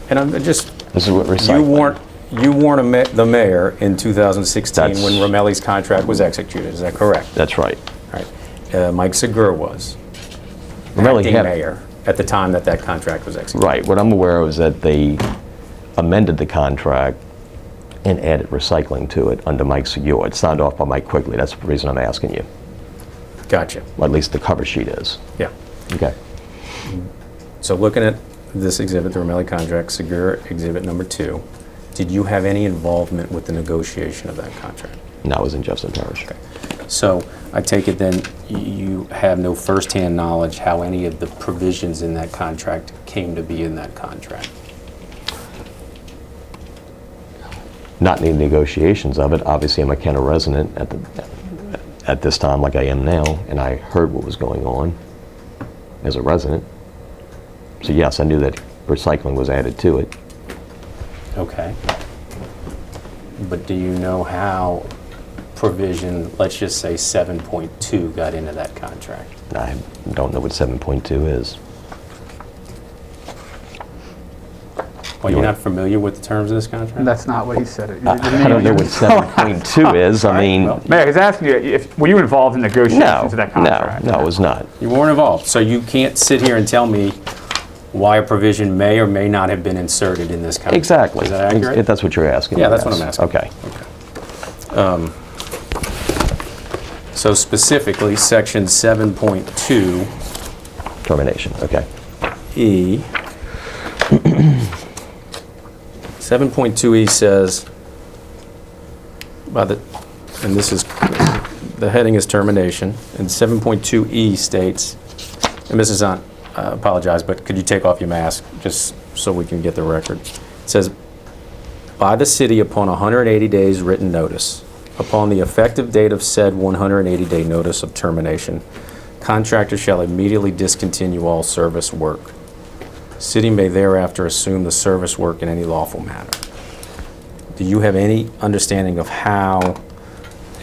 and I'm just, this is what recycling. you weren't the mayor in 2016 That's- when Ramelli's contract was executed, is that correct? That's right. All right. Mike Segure was Ramelli acting had- mayor at the time that that contract was executed. Right. What I'm aware of is that they amended the contract and added recycling to it under Mike Segure. It's signed off by Mike Quigley. That's the reason I'm asking you. Gotcha. Or at least the cover sheet is. Yeah. Okay. So looking at this exhibit, the Ramelli contract, Segure exhibit number 2, did you have any involvement with the negotiation of that contract? Now I was in Jefferson Parish. So I take it then you have no firsthand knowledge how any of the provisions in that contract came to be in that contract? Not any negotiations of it. Obviously, I'm a Kenner resident at this time, like I am now, and I heard what was going on as a resident. So yes, I knew that recycling was added to it. Okay. But do you know how provision, let's just say 7.2, got into that contract? I don't know what 7.2 is. Well, you're not familiar with the terms of this contract? That's not what he said. I don't know what 7.2 is. I mean, well- Mayor, he's asking you, were you involved in negotiations no, of that contract? no, it was not. You weren't involved, so you can't sit here and tell me why a provision may or may not have been inserted in this contract. Exactly. Is that accurate? If that's what you're asking. Yeah, that's what yes. I'm asking. Okay. So specifically, section 7.2 Termination, okay. 7.2E. 7.2E says, and this is, the heading is termination, and 7.2E states, and Mrs. Zahn, I apologize, but could you take off your mask just so we can get the record? It says, by the city upon 180 days written notice, upon the effective date of said 180-day notice of termination, contractor shall immediately discontinue all service work. City may thereafter assume the service work in any lawful manner. Do you have any understanding of how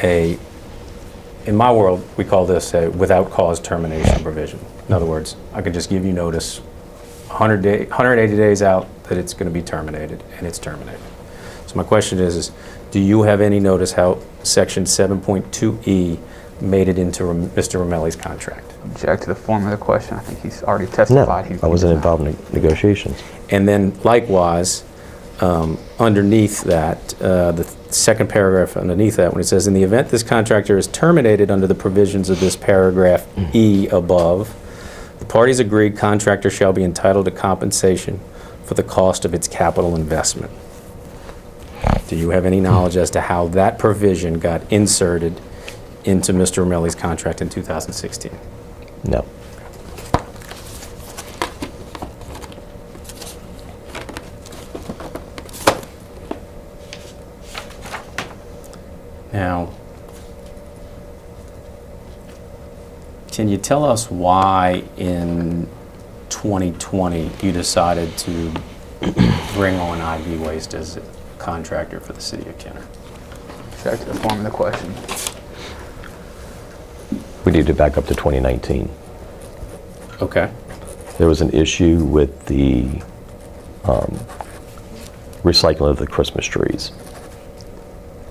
in my world, we call this a without cause termination provision? In other words, I could just give you notice 180 days out that it's going to be terminated, and it's terminated. So my question is do you have any notice how Section 7.2E made it into Mr. Romelli's contract? Object to the form of the question. I think he's already No, testified. I wasn't involved in negotiations. And then likewise, underneath that, the second paragraph underneath that, when it says, in the event this contractor is terminated under the provisions of this paragraph E above, the parties agreed contractor shall be entitled to compensation for the cost of its capital investment. Do you have any knowledge as to how that provision got inserted into Mr. Romelli's contract in 2016? No. Now, can you tell us why in 2020 you decided to bring on IV Waste as a contractor for the city of Kenner? Object to the form of the question. We need to back up to 2019. Okay. There was an issue with the recycling of the Christmas trees,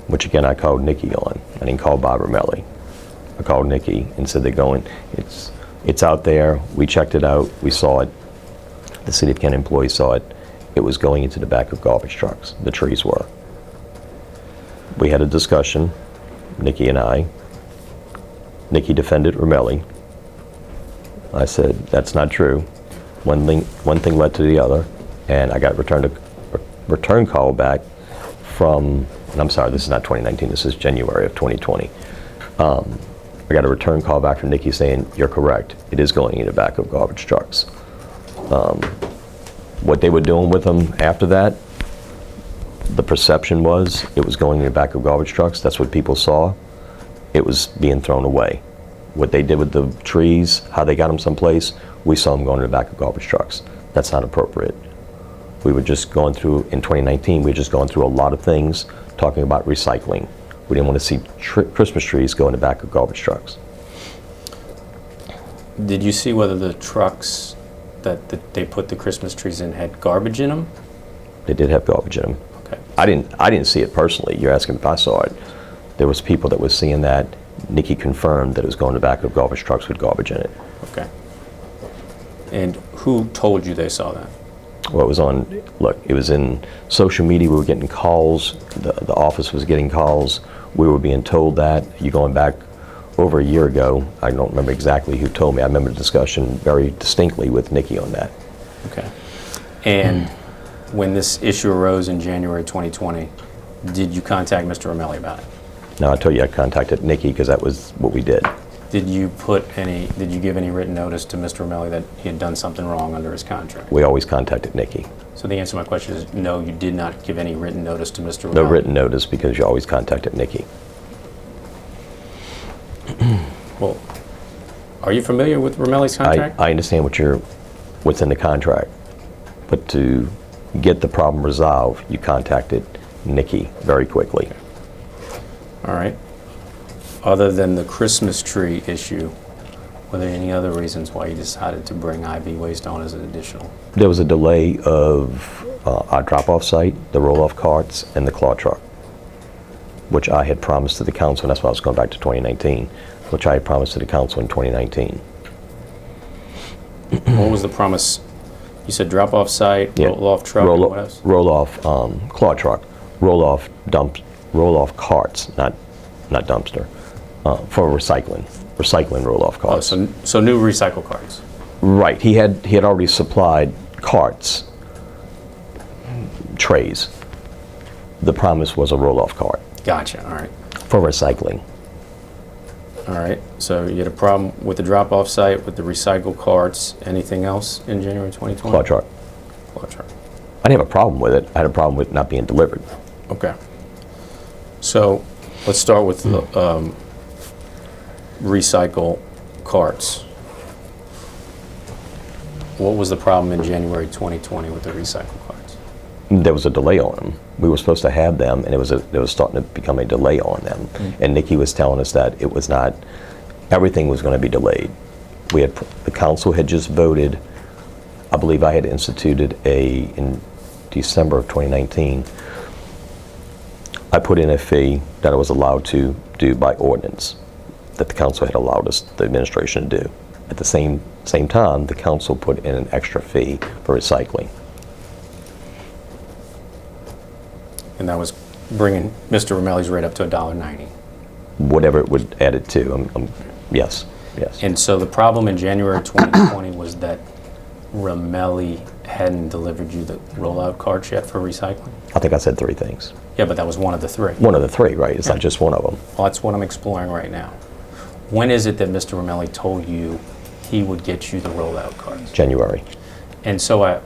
which again I called Nikki on. I didn't call Bob Romelli. I called Nikki and said they're going, it's out there, we checked it out, we saw it, the City of Kenner employees saw it, it was going into the back of garbage trucks, the trees were. We had a discussion, Nikki and I. Nikki defended Romelli. I said, that's not true. One thing led to the other, and I got return call back from, and I'm sorry, this is not 2019, this is January of 2020. I got a return call back from Nikki saying, you're correct, it is going in the back of garbage trucks. What they were doing with them after that, the perception was it was going in the back of garbage trucks. That's what people saw. It was being thrown away. What they did with the trees, how they got them someplace, we saw them going in the back of garbage trucks. That's not appropriate. We were just going through, in 2019, we were just going through a lot of things, talking about recycling. We didn't want to see Christmas trees go in the back of garbage trucks. Did you see whether the trucks that they put the Christmas trees in had garbage in them? They did have garbage in them. Okay. I didn't see it personally. You're asking if I saw it. There was people that were seeing that. Nikki confirmed that it was going in the back of garbage trucks with garbage in it. Okay. And who told you they saw that? Well, it was on, look, it was in social media. We were getting calls. The office was getting calls. We were being told that. You're going back over a year ago. I don't remember exactly who told me. I remember the discussion very distinctly with Nikki on that. Okay. And when this issue arose in January 2020, did you contact Mr. Romelli about it? Now, I told you I contacted Nikki because that was what we did. Did you give any written notice to Mr. Romelli that he had done something wrong under his contract? We always contacted Nikki. So the answer to my question is no, you did not give any written notice to Mr. Romelli? No written notice because you always contacted Nikki. Well, are you familiar with Romelli's contract? I understand what's in the contract, but to get the problem resolved, you contacted Nikki very quickly. Okay. All right. Other than the Christmas tree issue, were there any other reasons why you decided to bring IV Waste on as an additional? There was a delay of our drop-off site, the roll-off carts, and the claw truck, which I had promised to the council, and that's why I was going back to 2019, which I had promised to the council in 2019. What was the promise? You said drop-off site, Yeah. roll-off truck, and what else? Roll-off claw truck, roll-off carts, not dumpster, for recycling roll-off carts. Oh, so new recycle carts. Right, he had already supplied carts, trays. The promise was a roll-off cart Gotcha, all right. for recycling. All right, so you had a problem with the drop-off site, with the recycle carts, anything else in January 2020? Claw truck. Claw truck. I didn't have a problem with it. I had a problem with not being delivered. Okay. So let's start with the recycle carts. What was the problem in January 2020 with the recycle carts? There was a delay on them. We were supposed to have them, and there was starting to become a delay on them. And Nikki was telling us that it was not, everything was going to be delayed. The council had just voted, I believe I had instituted in December of 2019, I put in a fee that I was allowed to do by ordinance, that the council had allowed us, the administration, to do. At the same time, the council put in an extra fee for recycling. And that was bringing Mr. Romelli's rate up to $1.90. Whatever it would add it to, yes. And so the problem in January 2020 was that Romelli hadn't delivered you the rollout carts yet for recycling? I think I said 3 things. Yeah, but that was one of the 3. One of the 3, right? It's not just one of them. Well, that's what I'm exploring right now. When is it that Mr. Romelli told you he would get you the rollout carts? January. And so I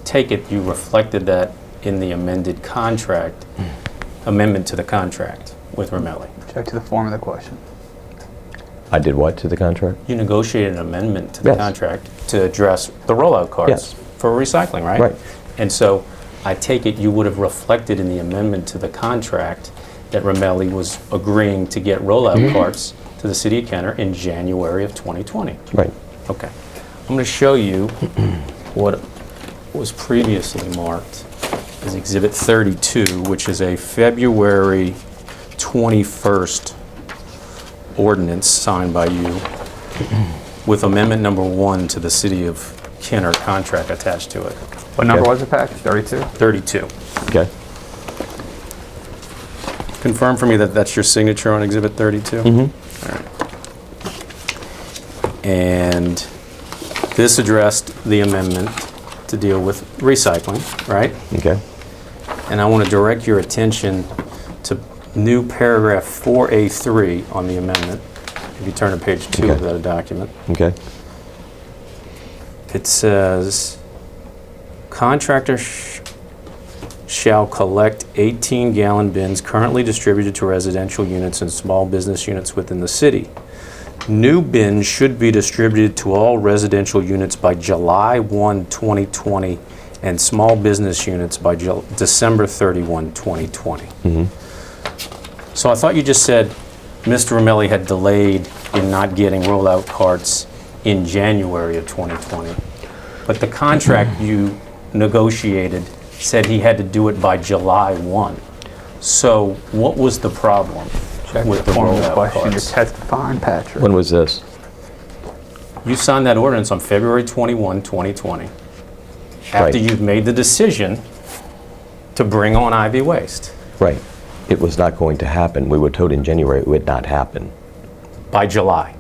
take it you reflected that in the amended contract, amendment to the contract with Romelli. Check to the form of the question. I did what to the contract? You negotiated an amendment to the Yes. contract to address the rollout carts Yes. for recycling, right? Right. And so I take it you would have reflected in the amendment to the contract that Romelli was agreeing to get rollout carts to the city of Kenner in January of 2020. Right. Okay. I'm going to show you what was previously marked as Exhibit 32, which is a February 21st ordinance signed by you with amendment number 1 to the City of Kenner contract attached to it. What number Okay. was it, Patrick? 32? 32. Okay. Confirm for me that that's your signature on Exhibit 32? Mm-hmm. All right. And this addressed the amendment to deal with recycling, right? Okay. And I want to direct your attention to new paragraph 4A3 on the amendment. If you turn to page 2 of Okay. that document, Okay. it says, contractor shall collect 18-gallon bins currently distributed to residential units and small business units within the city. New bins should be distributed to all residential units by July 1, 2020, and small business units by December 31, 2020. So I thought you just said Mr. Romelli had delayed in not getting rollout carts in January of 2020, but the contract you negotiated said he had to do it by July 1. So what was the problem Check with the the form of the rollout question. You're carts? testifying, Patrick. When was this? You signed that ordinance on February 21, 2020, after Right. you've made the decision to bring on Ivy Waste Right. It was not going to happen. We were told in January it would not happen. by July.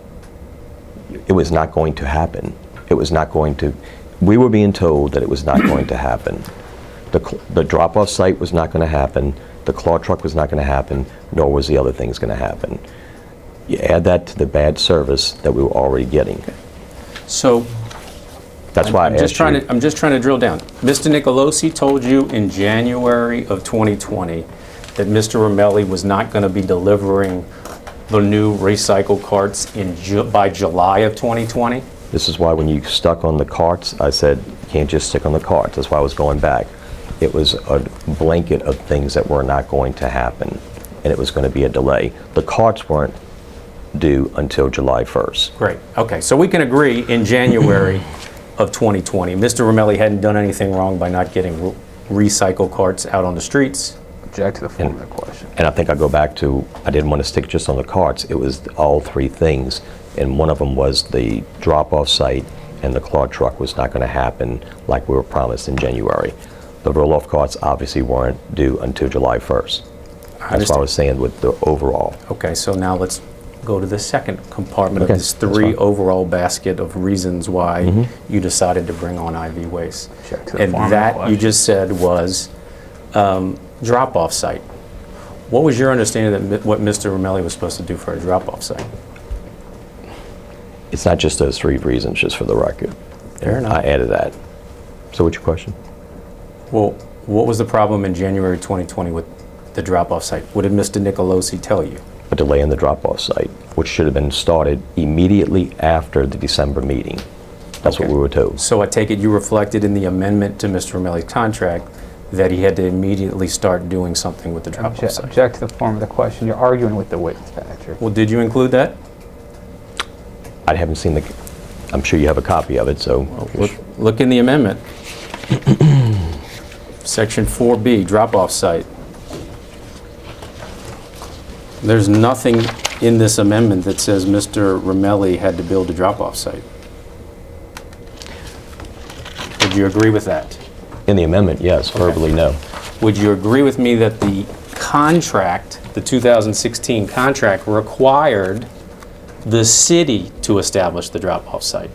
It was not going to happen. It was not going to, we were being told that it was not going to happen. The drop-off site was not going to happen, the claw truck was not going to happen, nor was the other things going to happen. You add that to the bad service that we were already getting. So That's why I I'm just asked trying you. to I'm just trying to drill down. Mr. Nicolosi told you in January of 2020 that Mr. Romelli was not going to be delivering the new recycle carts by July of 2020. This is why when you stuck on the carts, I said, you can't just stick on the carts. That's why I was going back. It was a blanket of things that were not going to happen, and it was going to be a delay. The carts weren't due until July 1st. Great. Okay, so we can agree in January of 2020, Mr. Romelli hadn't done anything wrong by not getting recycle carts out on the streets. Object to the form of the question. And I think I go back to, I didn't want to stick just on the carts. It was all 3 things, and one of them was the drop-off site, and the claw truck was not going to happen like we were promised in January. The roll-off carts obviously weren't due until July 1st. That's what I was saying with the overall. Okay, so now let's go to the second compartment Okay, of this that's three fine. overall basket of reasons why Mhm. you decided to bring on IV waste. Check to the And form of the that, you question. just said, was drop-off site. What was your understanding that what Mr. Romelli was supposed to do for a drop-off site? It's not just those three reasons, just for the record. Fair enough. I added that. So what's your question? Well, what was the problem in January 2020 with the drop-off site? What did Mr. Nicolosi tell you? A delay in the drop-off site, which should have been started immediately after the December meeting. That's what Okay. we were told. So I take it you reflected in the amendment to Mr. Romelli's contract that he had to immediately start doing something with the drop-off site. Object to the form of the question. You're arguing with the witness, Patrick. Well, did you include that? I haven't seen the, I'm sure you have a copy of it, so. Look in the amendment. Section 4B, drop-off site. There's nothing in this amendment that says Mr. Romelli had to build a drop-off site. Would you agree with that? In the amendment, yes, verbally, no. Would you agree with me that the contract, the 2016 contract, required the city to establish the drop-off site?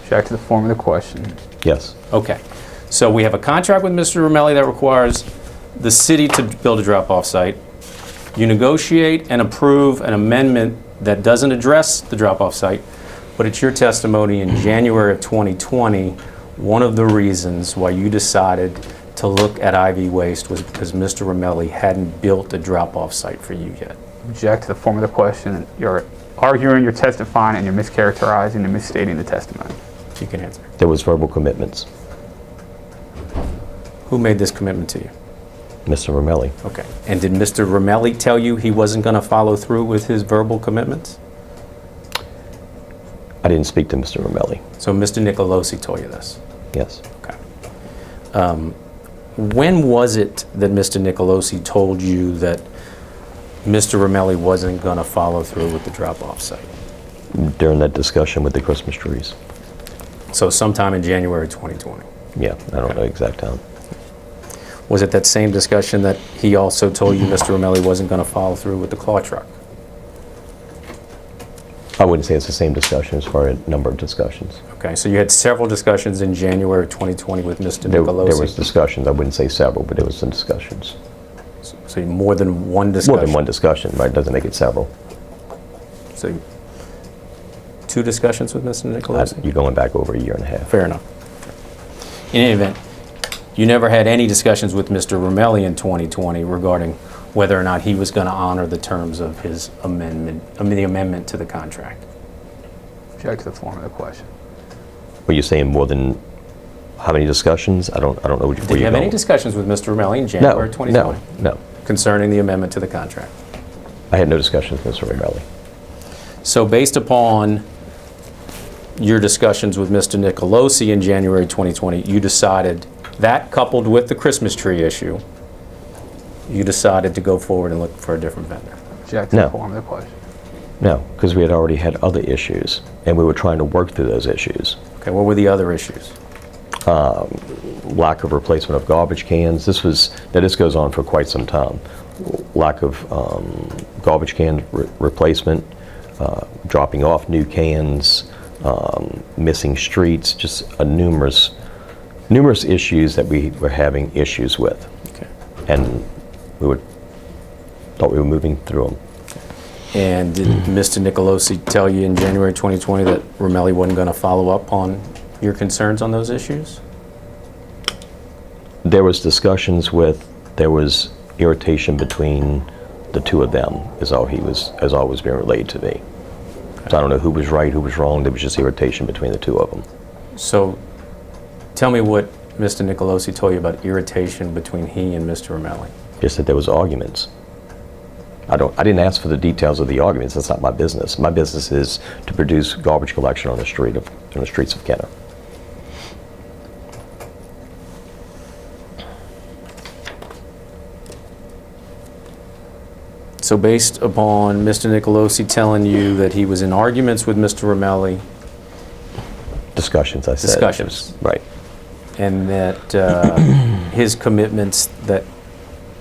Object to the form of the question. Yes, Okay. So we have a contract with Mr. Romelli that requires the city to build a drop-off site. You negotiate and approve an amendment that doesn't address the drop-off site, but it's your testimony in January of 2020, one of the reasons why you decided to look at IV waste was because Mr. Romelli hadn't built a drop-off site for you yet. Object to the form of the question. You're arguing, you're testifying, and you're mischaracterizing and misstating the testimony. You can answer. there was verbal commitments. Who made this commitment to you? Mr. Romelli. Okay. And did Mr. Romelli tell you he wasn't going to follow through with his verbal commitments? I didn't speak to Mr. Romelli. So Mr. Nicolosi told you this? Yes. Okay. When was it that Mr. Nicolosi told you that Mr. Romelli wasn't going to follow through with the drop-off site? During that discussion with the Christmas trees. So sometime in January 2020. Yeah, I don't know the exact time. Was it that same discussion that he also told you Mr. Romelli wasn't going to follow through with the claw truck? I wouldn't say it's the same discussion as far as number of discussions. Okay, so you had several discussions in January 2020 with Mr. There Nicolosi. was discussions, I wouldn't say several, but there was some discussions. So more than one discussion? More than one discussion, right, doesn't make it several. So two discussions with Mr. Nicolosi? You're going back over a year and a half. Fair enough. In any event, you never had any discussions with Mr. Romelli in 2020 regarding whether or not he was going to honor the terms of his amendment, the amendment to the contract. Object to the form of the question. Were you saying more than, how many discussions? I don't know where Did you're you have any going. discussions with Mr. Romelli in No, January 2020 no. concerning the amendment to the contract? I had no discussions with Mr. Romelli. So based upon your discussions with Mr. Nicolosi in January 2020, you decided that, coupled with the Christmas tree issue, you decided to go forward and look for a different vendor. Object to No. the form of the question. No, because we had already had other issues, and we were trying to work through those issues. Okay, what were the other issues? Lack of replacement of garbage cans. This goes on for quite some time. Lack of garbage can replacement, dropping off new cans, missing streets, just numerous issues that we were having issues with. Okay. And thought we were moving through them. And did Mr. Nicolosi tell you in January 2020 that Romelli wasn't going to follow up on your concerns on those issues? There was discussions there was irritation between the two of them, is all was being relayed to me. So I don't know who was right, who was wrong. There was just irritation between the two of them. So tell me what Mr. Nicolosi told you about irritation between he and Mr. Romelli. Just that there was arguments. I didn't ask for the details of the arguments. That's not my business. My business is to produce garbage collection on the streets of Kenner. So based upon Mr. Nicolosi telling you that he was in arguments with Mr. Romelli Discussions, I said. Discussions. Right. and that his commitments that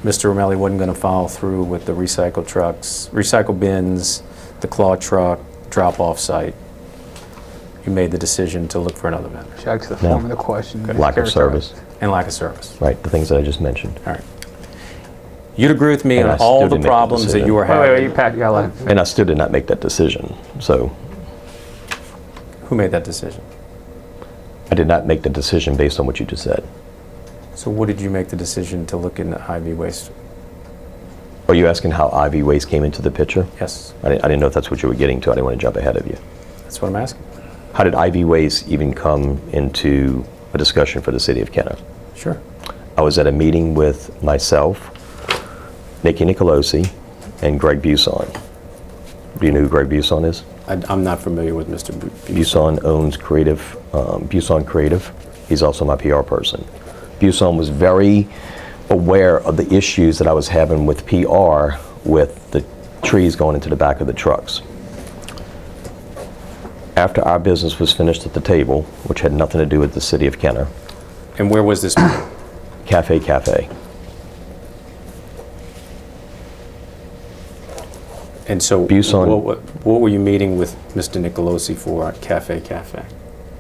Mr. Romelli wasn't going to follow through with the recycle trucks, recycle bins, the claw truck drop-off site, you made the decision to look for another vendor Object to the No. form of the question. Lack of service, and lack of service. right, the things that I just mentioned. All right. You'd agree with me And on I still all the didn't make the problems that decision. you were Wait, having. wait, Pat, you gotta let him. And I still did not make that decision. So Who made that decision? I did not make the decision based on what you just said. So what did you make the decision to look into IV waste? Are you asking how IV waste came into the picture? Yes, I didn't know if that's what you were getting to. I didn't want to jump ahead of you. that's what I'm asking. How did IV waste even come into a discussion for the city of Kenner? Sure. I was at a meeting with myself, Nikki Nicolosi, and Greg Buson. Do you know who Greg Buson is? I'm not familiar with Mr. Buson owns Buson Creative. He's also my PR person. Buson was very aware of the issues that I was having with PR with the trees going into the back of the trucks. After our business was finished at the table, which had nothing to do with the city of Kenner, And where was this meeting? Cafe. And so Buson- what were you meeting with Mr. Nicolosi for at Cafe?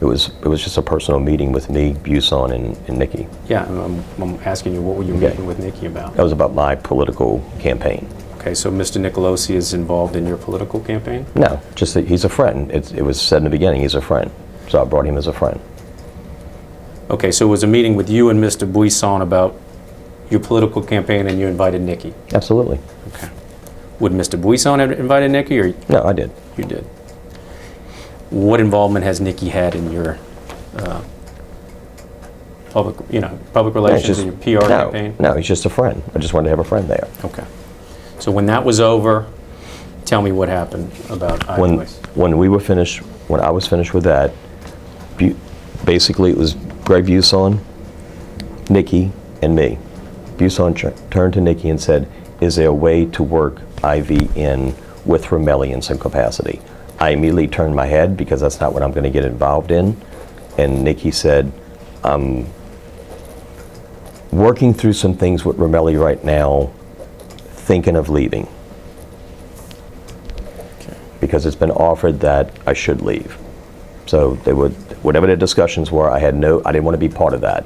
It was just a personal meeting with me, Buson, and Nikki. Yeah, I'm asking you, what were you Okay. meeting with Nikki about? That was about my political campaign. Okay, so Mr. Nicolosi is involved in your political campaign? No, just that he's a friend. It was said in the beginning, he's a friend. So I brought him as a friend. Okay, so it was a meeting with you and Mr. Buisson about your political campaign, and you invited Nikki? Absolutely. Okay. Would Mr. Buisson have invited Nikki, or No, I did. you did? What involvement has Nikki had in your public relations and your PR campaign? No, he's just a friend. I just wanted to have a friend there. Okay. So when that was over, tell me what happened about IV waste. When I was finished with that, basically it was Greg Buson, Nikki, and me. Buson turned to Nikki and said, "Is there a way to work IV in with Ramelli in some capacity?" I immediately turned my head because that's not what I'm going to get involved in. And Nikki said, "I'm working through some things with Ramelli right now, thinking of leaving." Because it's been offered that I should leave. So they would, whatever the discussions were, I didn't want to be part of that.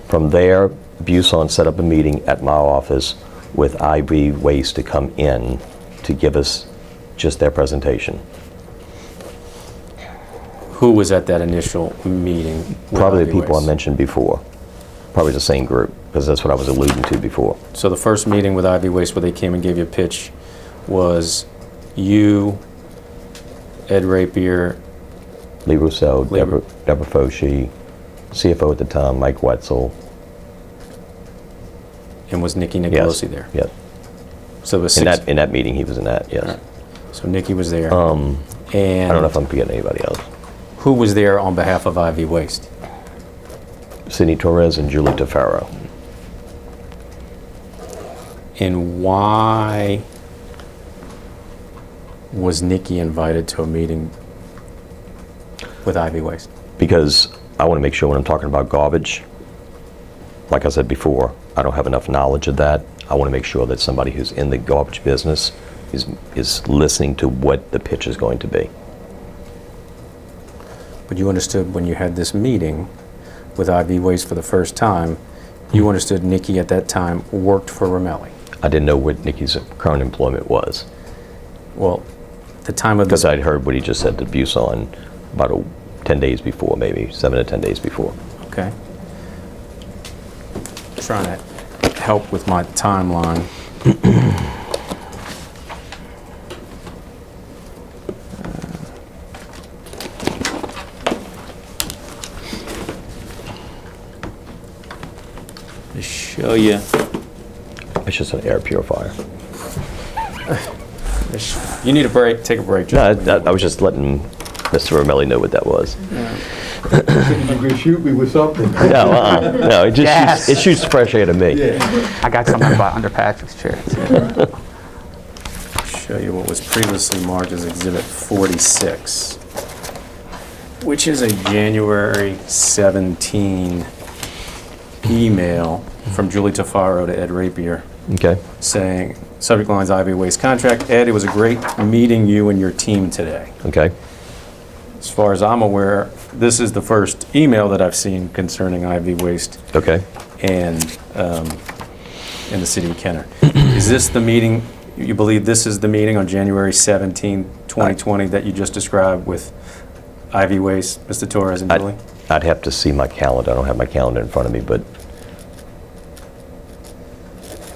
From there, Buson set up a meeting at my office with IV Waste to come in to give us just their presentation. Who was at that initial meeting? with Probably the IV people I Waste? mentioned before. Probably the same group, because that's what I was alluding to before. So the first meeting with IV Waste where they came and gave you a pitch was you, Ed Rapier, Lee Rousseau, Lee- Deborah Foshi, CFO at the time, Mike Wetzel. and was Nikki Yes. Nicolosi there? Yes. So it was In six. that meeting, he was in that, yes. All right. So Nikki was there. I And don't know if I'm forgetting anybody else. who was there on behalf of IV Waste? Sidney Torres and Julie Tafaro. And why was Nikki invited to a meeting with IV Waste? Because I want to make sure when I'm talking about garbage, like I said before, I don't have enough knowledge of that. I want to make sure that somebody who's in the garbage business is listening to what the pitch is going to be. But you understood when you had this meeting with IV Waste for the first time, you understood Nikki at that time worked for Ramelli. I didn't know what Nikki's current employment was, Well, at the time of this, because I'd heard what he just said to Buson about 10 days before, maybe 7 to 10 days before. okay. Trying to help with my timeline. To show you. It's just an air purifier. You need a break, take a break. No, I was just letting Mr. Ramelli know what that was. You could shoot me with something. No, it Yes. it shoots fresh air to me. I got something about under Patrick's chair. Show you what was previously marked as Exhibit 46, which is a January 17 email from Julie Tafaro to Ed Rapier Okay. saying, subject lines Ivy Waste contract. Ed, it was a great meeting you and your team today. Okay. As far as I'm aware, this is the first email that I've seen concerning Ivy Waste Okay. and in the city of Kenner. Is this the meeting, you believe this is the meeting on January 17, 2020 that you just described with Ivy Waste, Mr. Torres and Julie? I'd have to see my calendar. I don't have my calendar in front of me, but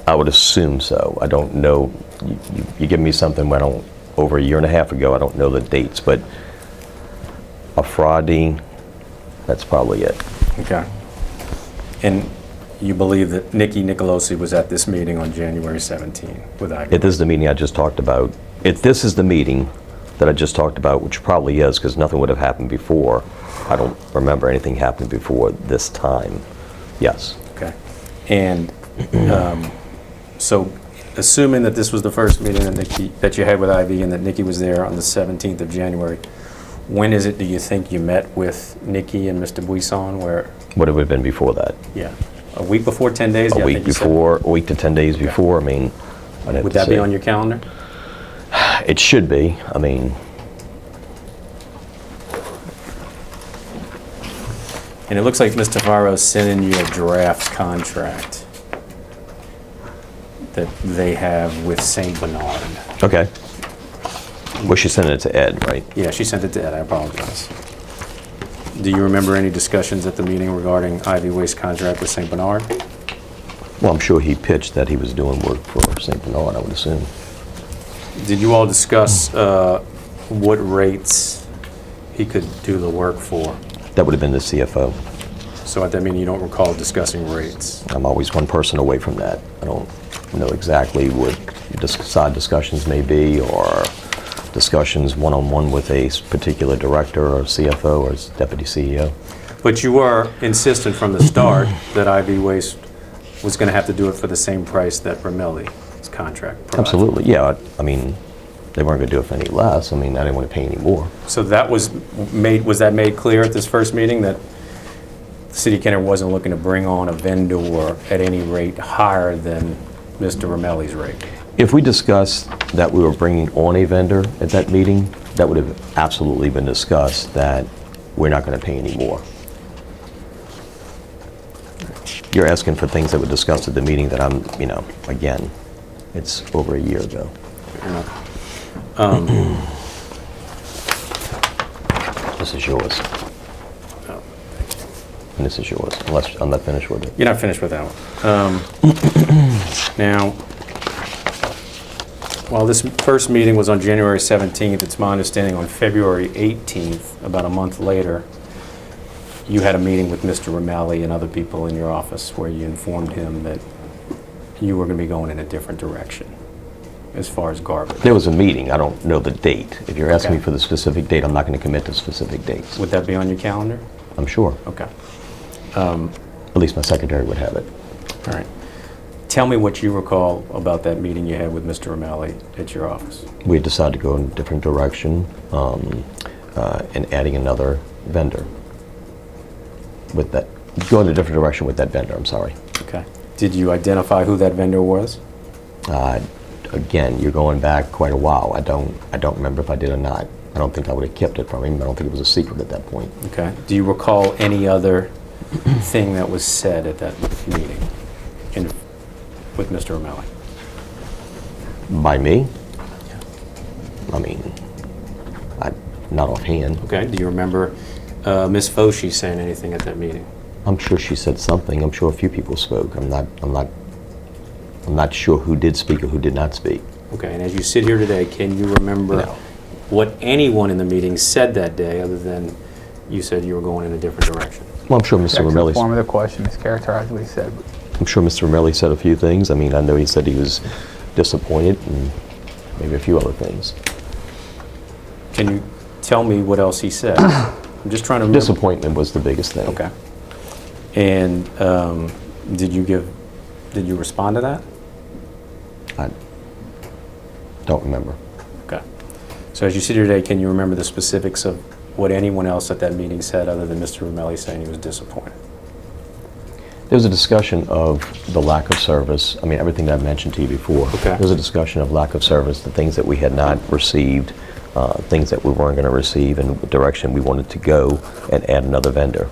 I would assume so. I don't know. You give me something over a year and a half ago. I don't know the dates, but a Friday, that's probably it. Okay. And you believe that Nikki Nicolosi was at this meeting on January 17 with Ivy? If this is the meeting I just talked about, if this is the meeting that I just talked about, which probably is, because nothing would have happened before. I don't remember anything happening before this time. Yes. Okay. And so assuming that this was the first meeting that you had with Ivy and that Nikki was there on the 17th of January, when is it do you think you met with Nikki and Mr. Buisson? What it would have been before that? Yeah. A week before, 10 days? A week before, a week to 10 days before. I mean, I'd have Would to that be say. on your calendar? It should be. I mean, And it looks like Mr. Tavaro's sending you a draft contract that they have with St. Bernard. okay. Well, she sent it to Ed, right? Yeah, she sent it to Ed, I apologize. Do you remember any discussions at the meeting regarding Ivy Waste contract with St. Bernard? Well, I'm sure he pitched that he was doing work for St. Bernard, I would assume. Did you all discuss what rates he could do the work for? That would have been the CFO. So at that meeting, you don't recall discussing rates? I'm always one person away from that. I don't know exactly what side discussions may be, or discussions one-on-one with a particular director or CFO or deputy CEO. But you were insistent from the start that Ivy Waste was going to have to do it for the same price that Ramelli's contract provided. Absolutely, yeah. I mean, they weren't going to do it for any less. I mean, I didn't want to pay any more. So that was that made clear at this first meeting, that the City of Kenner wasn't looking to bring on a vendor at any rate higher than Mr. Ramelli's rate? If we discussed that we were bringing on a vendor at that meeting, that would have absolutely been discussed, that we're not going to pay any more. You're asking for things that were discussed at the meeting that I'm, again, it's over a year ago. Fair enough. This is yours. Oh, And this is yours, unless I'm not finished with it. you're not finished with that one. Now, while this first meeting was on January 17th, it's my understanding on February 18th, about a month later, you had a meeting with Mr. Ramelli and other people in your office where you informed him that you were going to be going in a different direction as far as garbage. There was a meeting, I don't know the date. If you're asking Okay. me for the specific date, I'm not going to commit to specific dates. Would that be on your calendar? I'm sure. Okay. At least my secretary would have it. All right. Tell me what you recall about that meeting you had with Mr. Ramelli at your office. We decided to go in a different direction and adding another vendor with that. Go in a different direction with that vendor, I'm sorry. Okay. Did you identify who that vendor was? Again, you're going back quite a while. I don't remember if I did or not. I don't think I would have kept it from him. I don't think it was a secret at that point. Okay. Do you recall any other thing that was said at that meeting with Mr. Ramelli? By me? I mean, not offhand. Okay. Do you remember Ms. Foshi saying anything at that meeting? I'm sure she said something. I'm sure a few people spoke. I'm not sure who did speak or who did not speak. Okay. And as you sit here today, can you remember No. what anyone in the meeting said that day other than you said you were going in a different direction? Well, I'm sure Mr. Excellent Ramelli. form of the question mischaracterized what he said. I'm sure Mr. Ramelli said a few things. I mean, I know he said he was disappointed and maybe a few other things. Can you tell me what else he said? I'm just trying to remember. Disappointment was the biggest thing. Okay. And did you respond to that? I don't remember. Okay. So as you sit here today, can you remember the specifics of what anyone else at that meeting said other than Mr. Ramelli saying he was disappointed? There was a discussion of the lack of service. I mean, everything that I've mentioned to you before. Okay. There was a discussion of lack of service, the things that we had not received, things that we weren't going to receive, and the direction we wanted to go, and add another vendor.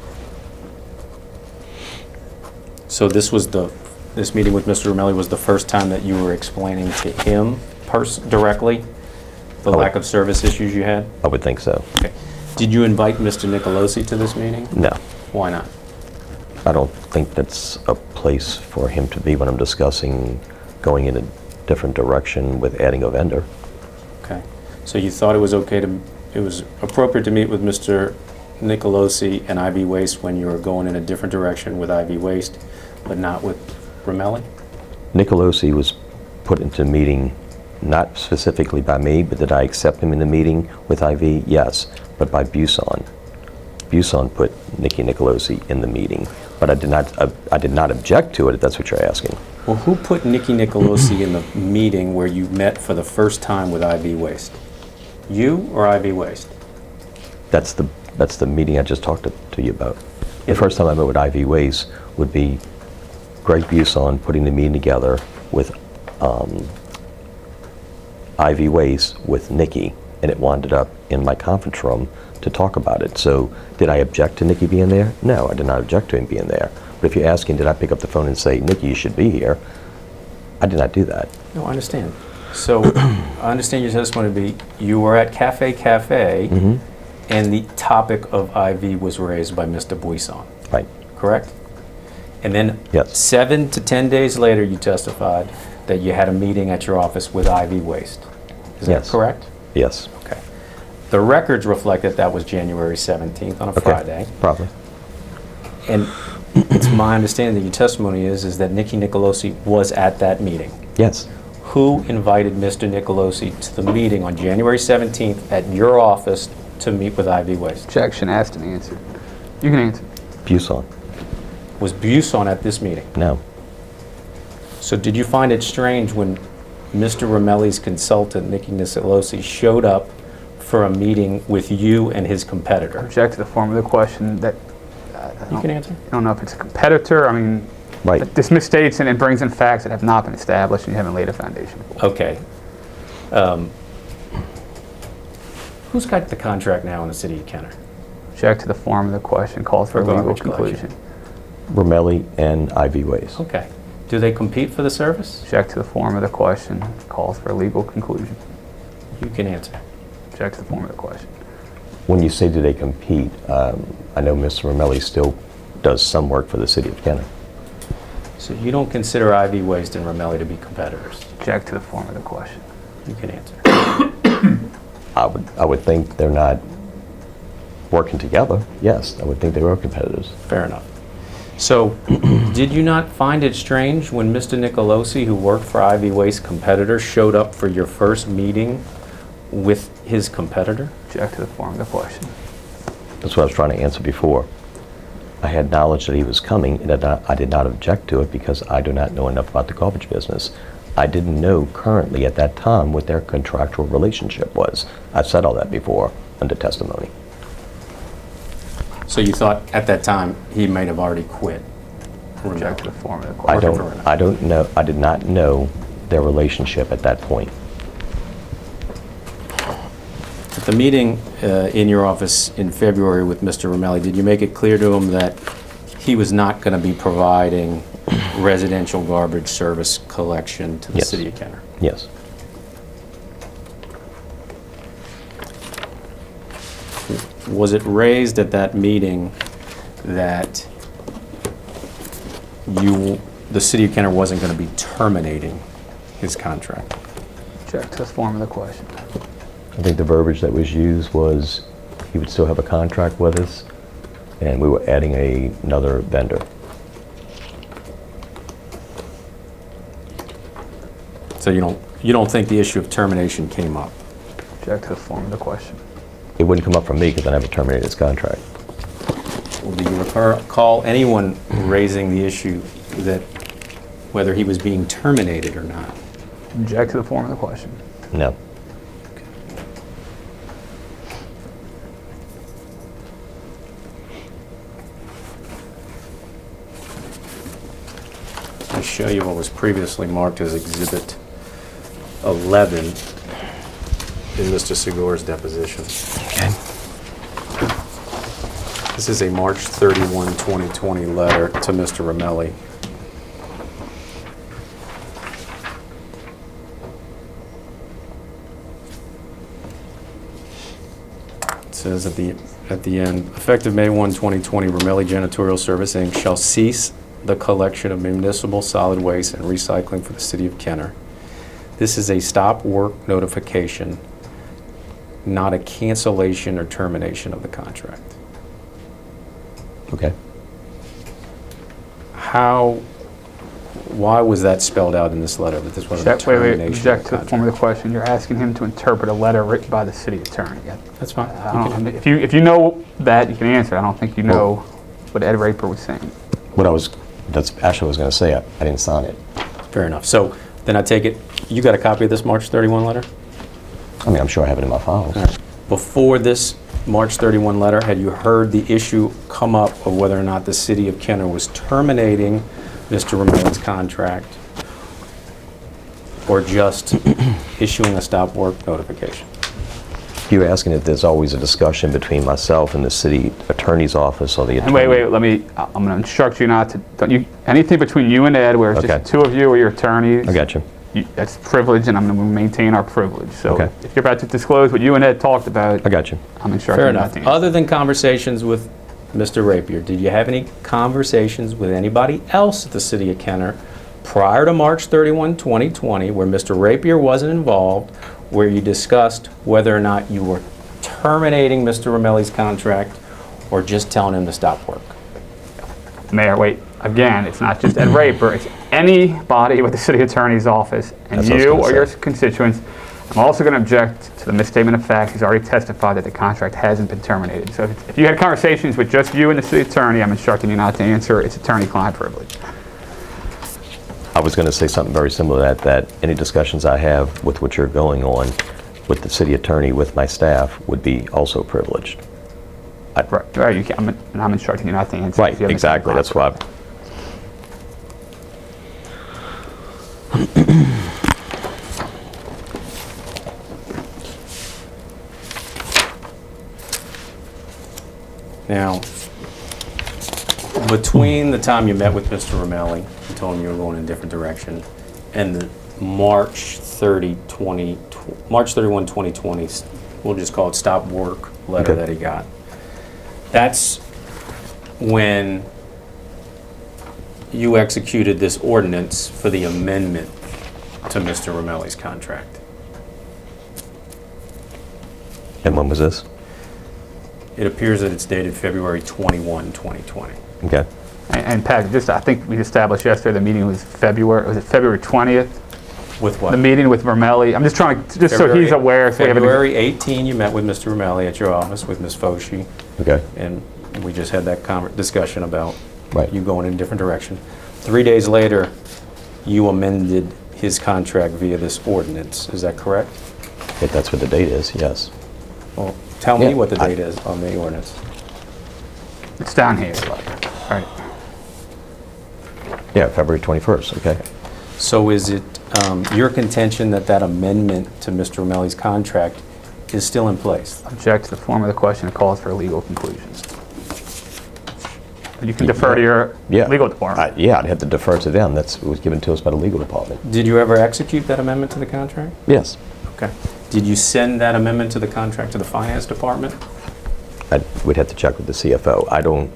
So this meeting with Mr. Romelli was the first time that you were explaining to him directly the Oh. lack of service issues you had? I would think so. Okay. Did you invite Mr. Nicolosi to this meeting? No. Why not? I don't think that's a place for him to be when I'm discussing going in a different direction with adding a vendor. Okay. So you thought it was appropriate to meet with Mr. Nicolosi and IV Waste when you were going in a different direction with IV Waste, but not with Romelli? Nicolosi was put into a meeting not specifically by me, but did I accept him in the meeting with IV? Yes, but by Buson. Buson put Nikki Nicolosi in the meeting, but I did not object to it, if that's what you're asking. Well, who put Nikki Nicolosi in the meeting where you met for the first time with IV Waste? You or IV Waste? That's the meeting I just talked to you about. The Yeah. first time I met with IV Waste would be Greg Buson putting the meeting together with IV Waste with Nikki, and it wound up in my conference room to talk about it. So did I object to Nikki being there? No, I did not object to him being there. But if you're asking, did I pick up the phone and say, Nikki, you should be here? I did not do that. No, I understand. So I understand your testimony to be you were at Cafe Mm-hmm. and the topic of IV was raised by Mr. Buison, Right. correct? And then Yes. 7 to 10 days later, you testified that you had a meeting at your office with IV Waste. Is that Yes. correct? Yes. Okay. The records reflect that that was January 17th on a Okay. Friday. Probably. And it's my understanding that your testimony is that Nikki Nicolosi was at that meeting. Yes. Who invited Mr. Nicolosi to the meeting on January 17th at your office to meet with IV Waste? Objection, asked and answered. You can answer. Buson. Was Buson at this meeting? No. So did you find it strange when Mr. Romelli's consultant, Nikki Nicolosi, showed up for a meeting with you and his competitor? Object to the form of the question that You can answer. I don't know if it's a competitor. I mean, Right. this misstates and brings in facts that have not been established and you haven't laid a foundation for. Okay. Who's got the contract now in the city of Kenner? Object to the form of the question, calls for a For legal garbage conclusion. Romelli and IV Waste. Okay. Do they compete for the service? Object to the form of the question, calls for a legal conclusion. You can answer. Object to the form of the question. When you say do they compete, I know Mr. Romelli still does some work for the city of Kenner. So you don't consider IV Waste and Romelli to be competitors? Object to the form of the question. You can answer. I would think they're not working together. Yes, I would think they were competitors. Fair enough. So, did you not find it strange when Mr. Nicolosi, who worked for IV Waste competitor, showed up for your first meeting with his competitor? Object to the form of the question. That's what I was trying to answer before. I had knowledge that he was coming, and I did not object to it because I do not know enough about the garbage business. I didn't know currently at that time what their contractual relationship was. I've said all that before under testimony. So you thought at that time he might have already quit? Object to the form of the I question. don't know. I did not know their relationship at that point. At the meeting in your office in February with Mr. Romelli, did you make it clear to him that he was not going to be providing residential garbage service collection to the Yes. city of Kenner? Yes. Was it raised at that meeting that the city of Kenner wasn't going to be terminating his contract? Object to the form of the question. I think the verbiage that was used was he would still have a contract with us, and we were adding another vendor. So you don't think the issue of termination came up? Object to the form of the question. It wouldn't come up from me because I never terminated his contract. Well, do you recall anyone raising the issue that whether he was being terminated or not? Object to the form of the question. No. to show you what was previously marked as Exhibit 11 in Mr. Segur's deposition. Okay. This is a March 31, 2020 letter to Mr. Romelli. It says at the end, effective May 1, 2020, Romelli Janitorial Service, Inc. shall cease the collection of municipal solid waste and recycling for the city of Kenner. This is a stop work notification, not a cancellation or termination of the contract. Okay. Why was that spelled out in this letter, that this wasn't a Wait, termination object of to the the form of contract? the question. You're asking him to interpret a letter written by the city attorney. That's fine. If you know that, you can answer. I don't think you know what Ed Raper was saying. That's actually what I was going to say. I didn't sign it. Fair enough. So then I take it, you got a copy of this March 31 letter? I mean, I'm sure I have it in my files. Before this March 31 letter, had you heard the issue come up of whether or not the city of Kenner was terminating Mr. Romelli's contract or just issuing a stop work notification? You're asking if there's always a discussion between myself and the city attorney's office or the And attorney? I'm going to instruct you not to, anything between you and Ed where it's Okay. just the two of you or your attorneys. I got you. That's privilege, and I'm going to maintain our privilege. So Okay. if you're about to disclose what you and Ed talked about, I got you. I'm instructing Fair you not enough. to answer. Other than conversations with Mr. Rapier, did you have any conversations with anybody else at the city of Kenner prior to March 31, 2020, where Mr. Rapier wasn't involved, where you discussed whether or not you were terminating Mr. Romelli's contract or just telling him to stop work? Mayor, wait, again, it's not just Ed Raper, it's anybody with the city attorney's office, and That's what I was you gonna or your say. constituents. I'm also going to object to the misstatement of fact. He's already testified that the contract hasn't been terminated. So if you had conversations with just you and the city attorney, I'm instructing you not to answer. It's attorney-client privilege. I was going to say something very similar to that any discussions I have with what you're going on with the city attorney, with my staff, would be also privileged. Right, and I'm instructing you not to answer. Right, if you have exactly. attorney-client That's why. privilege. Now, between the time you met with Mr. Romelli and told him you were going in a different direction, and the March 31, 2020, we'll just call it stop work letter Okay. that he got, that's when you executed this ordinance for the amendment to Mr. Romelli's contract. And when was this? It appears that it's dated February 21, 2020. Okay. And Pat, I think we established yesterday the meeting was February 20th? With what? The meeting with Romelli. I'm just trying to, so February- he's aware. So we have an- February 18, you met with Mr. Romelli at your office with Ms. Foshi, Okay. and we just had that discussion about Right. you going in a different direction. 3 days later, you amended his contract via this ordinance. Is that correct? If that's what the date is, yes. Well, tell me Yeah, what the date is on the ordinance. It's down here. Right. Yeah, February 21st, okay. So is it your contention that that amendment to Mr. Romelli's contract is still in place? Object to the form of the question. It calls for a legal conclusion. You can defer to your Yeah. legal department. Yeah, I'd have to defer to them. It was given to us by the legal department. Did you ever execute that amendment to the contract? Yes. Okay. Did you send that amendment to the contract to the finance department? We'd have to check with the CFO. I don't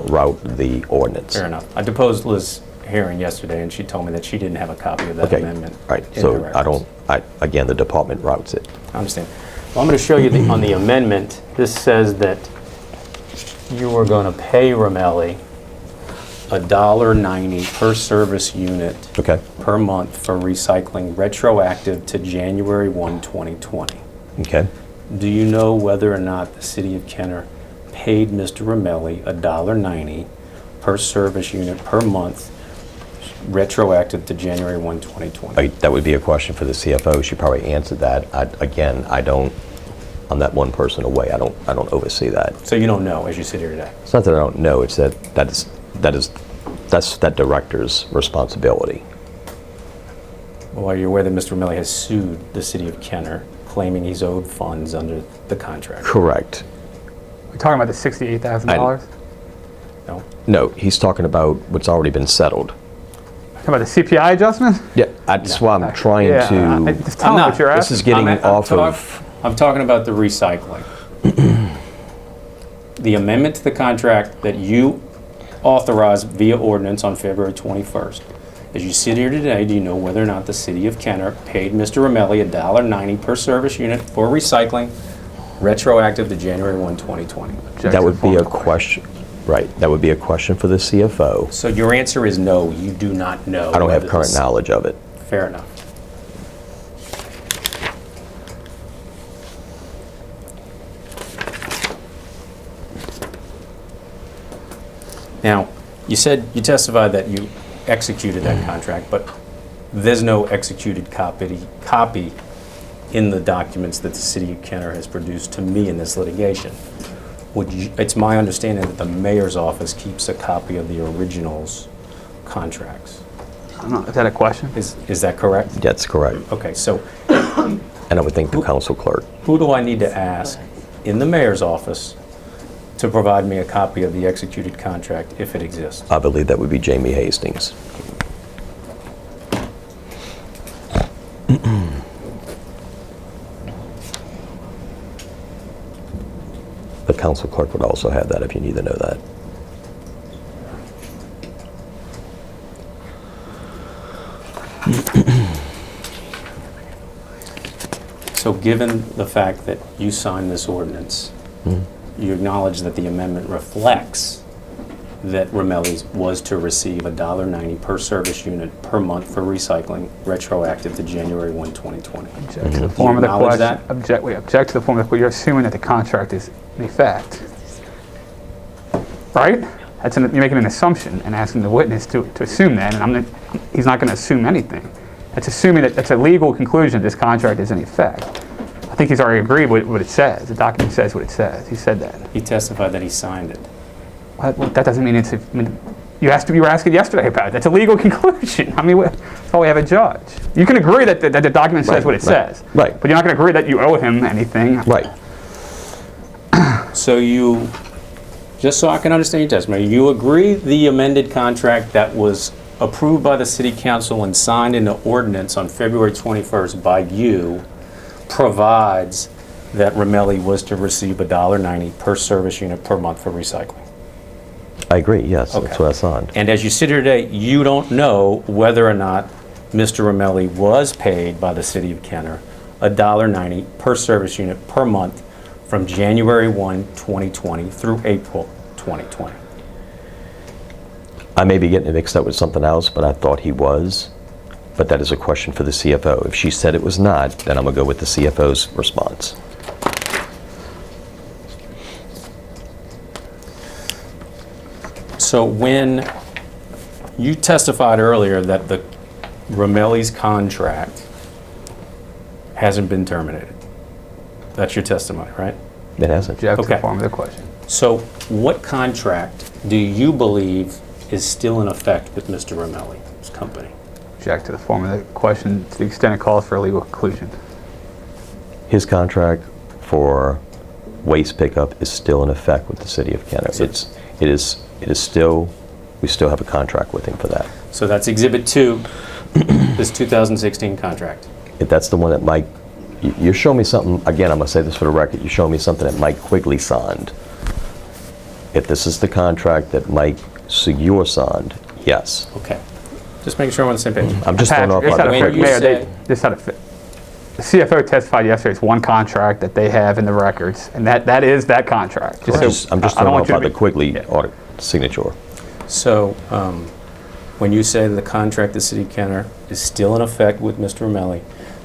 route the ordinance. Fair enough. I deposed Liz Herring yesterday, and she told me that she didn't have a copy of that Okay, amendment. right. in So her I records. don't, again, the department routes it. I understand. Well, I'm going to show you on the amendment. This says that you were going to pay Romelli $1.90 per service unit Okay. per month for recycling retroactive to January 1, 2020. Okay. Do you know whether or not the city of Kenner paid Mr. Romelli $1.90 per service unit per month retroactive to January 1, 2020? That would be a question for the CFO. She probably answered that. I'm that one person away. I don't oversee that. So you don't know as you sit here today? It's not that I don't know. It's that's that's that director's responsibility. Well, are you aware that Mr. Romelli has sued the city of Kenner, claiming he's owed funds under the contract? Correct. We're talking about the $68,000? No? No, he's talking about what's already been settled. Talking about the CPI adjustment? Yeah, that's why I'm trying Yeah, to. just tell me what you're This asking. is getting off I'm talking about the recycling. The amendment to the contract that you authorized via ordinance on February 21st. As you sit here today, do you know whether or not the city of Kenner paid Mr. Romelli $1.90 per service unit for recycling, retroactive to January 1, 2020? That would be a question, right, that would be a question for the CFO. So your answer is no, you do not know. I don't have whether current this- knowledge of it. Fair enough. Now, you testified that you executed that contract, but there's no executed copy in the documents that the city of Kenner has produced to me in this litigation. It's my understanding that the mayor's office keeps a copy of the original's contracts. I don't know, is that a question? Is that correct? That's correct. Okay, so And I would think the council clerk. who do I need to ask in the mayor's office to provide me a copy of the executed contract if it exists? I believe that would be Jamie Hastings. The council clerk would also have that if you need to know that. So given the fact that you signed this ordinance, you acknowledge that the amendment reflects that Romelli's was to receive $1.90 per service unit per month for recycling, retroactive to January 1, 2020. Object to the form of the acknowledge question. that? We object to the form of the question. You're assuming that the contract is in effect. Right? You're making an assumption and asking the witness to assume that, and he's not going to assume anything. That's assuming that that's a legal conclusion that this contract is in effect. I think he's already agreed with what it says. The document says what it says. He said that. He testified that he signed it. Well, that doesn't mean you were asking yesterday about it. That's a legal conclusion. I mean, that's why we have a judge. You can agree that the document says what it says. Right. But you're not going to agree that you owe him anything. Right. So you, just so I can understand your testimony, you agree the amended contract that was approved by the city council and signed into ordinance on February 21st by you provides that Romelli was to receive $1.90 per service unit per month for recycling? I agree, yes, that's Okay. what I signed. And as you sit here today, you don't know whether or not Mr. Romelli was paid by the city of Kenner $1.90 per service unit per month from January 1, 2020 through April 2020. I may be getting it mixed up with something else, but I thought he was. But that is a question for the CFO. If she said it was not, then I'm going to go with the CFO's response. So when you testified earlier that the Romelli's contract hasn't been terminated, that's your testimony, right? It hasn't. Object to the Okay. form of the question. So what contract do you believe is still in effect with Mr. Romelli's company? Object to the form of the question to the extent it calls for a legal conclusion. His contract for waste pickup is still in effect with the city of Kenner. So- It is still, we still have a contract with him for that. So that's Exhibit 2, this 2016 contract. If that's the one that Mike, you show me something, again, I'm going to say this for the record, you show me something that Mike Quigley signed. If this is the contract that Mike Segura signed, yes. Okay. Just making sure I'm on the same page. I'm just going off Patrick, by the When Mayor, you quick. say- this had a fit. The CFO testified yesterday. It's one contract that they have in the records, and that is that contract. I'm just I don't going want off you by to the Quigley Yeah. audit signature. So when you say the contract the city of Kenner is still in effect with Mr. Romelli,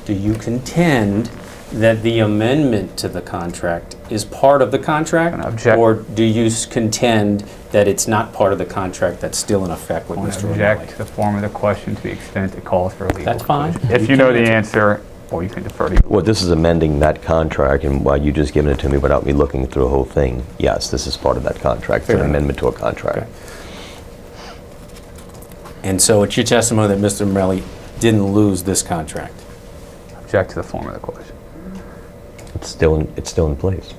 do you contend that the amendment to the contract is part of the contract? And object- Or do you contend that it's not part of the contract that's still in effect with I want Mr. to Romelli? object to the form of the question to the extent it calls for a legal That's fine. conclusion. If You you know can the answer. answer, or you can defer to Well, this is amending that contract, and while you just giving it to me without me looking through the whole thing, yes, this is part of that contract. It's Fair an enough. amendment to a contract. Okay. And so it's your testimony that Mr. Romelli didn't lose this contract. Object to the form of the question. It's still in place.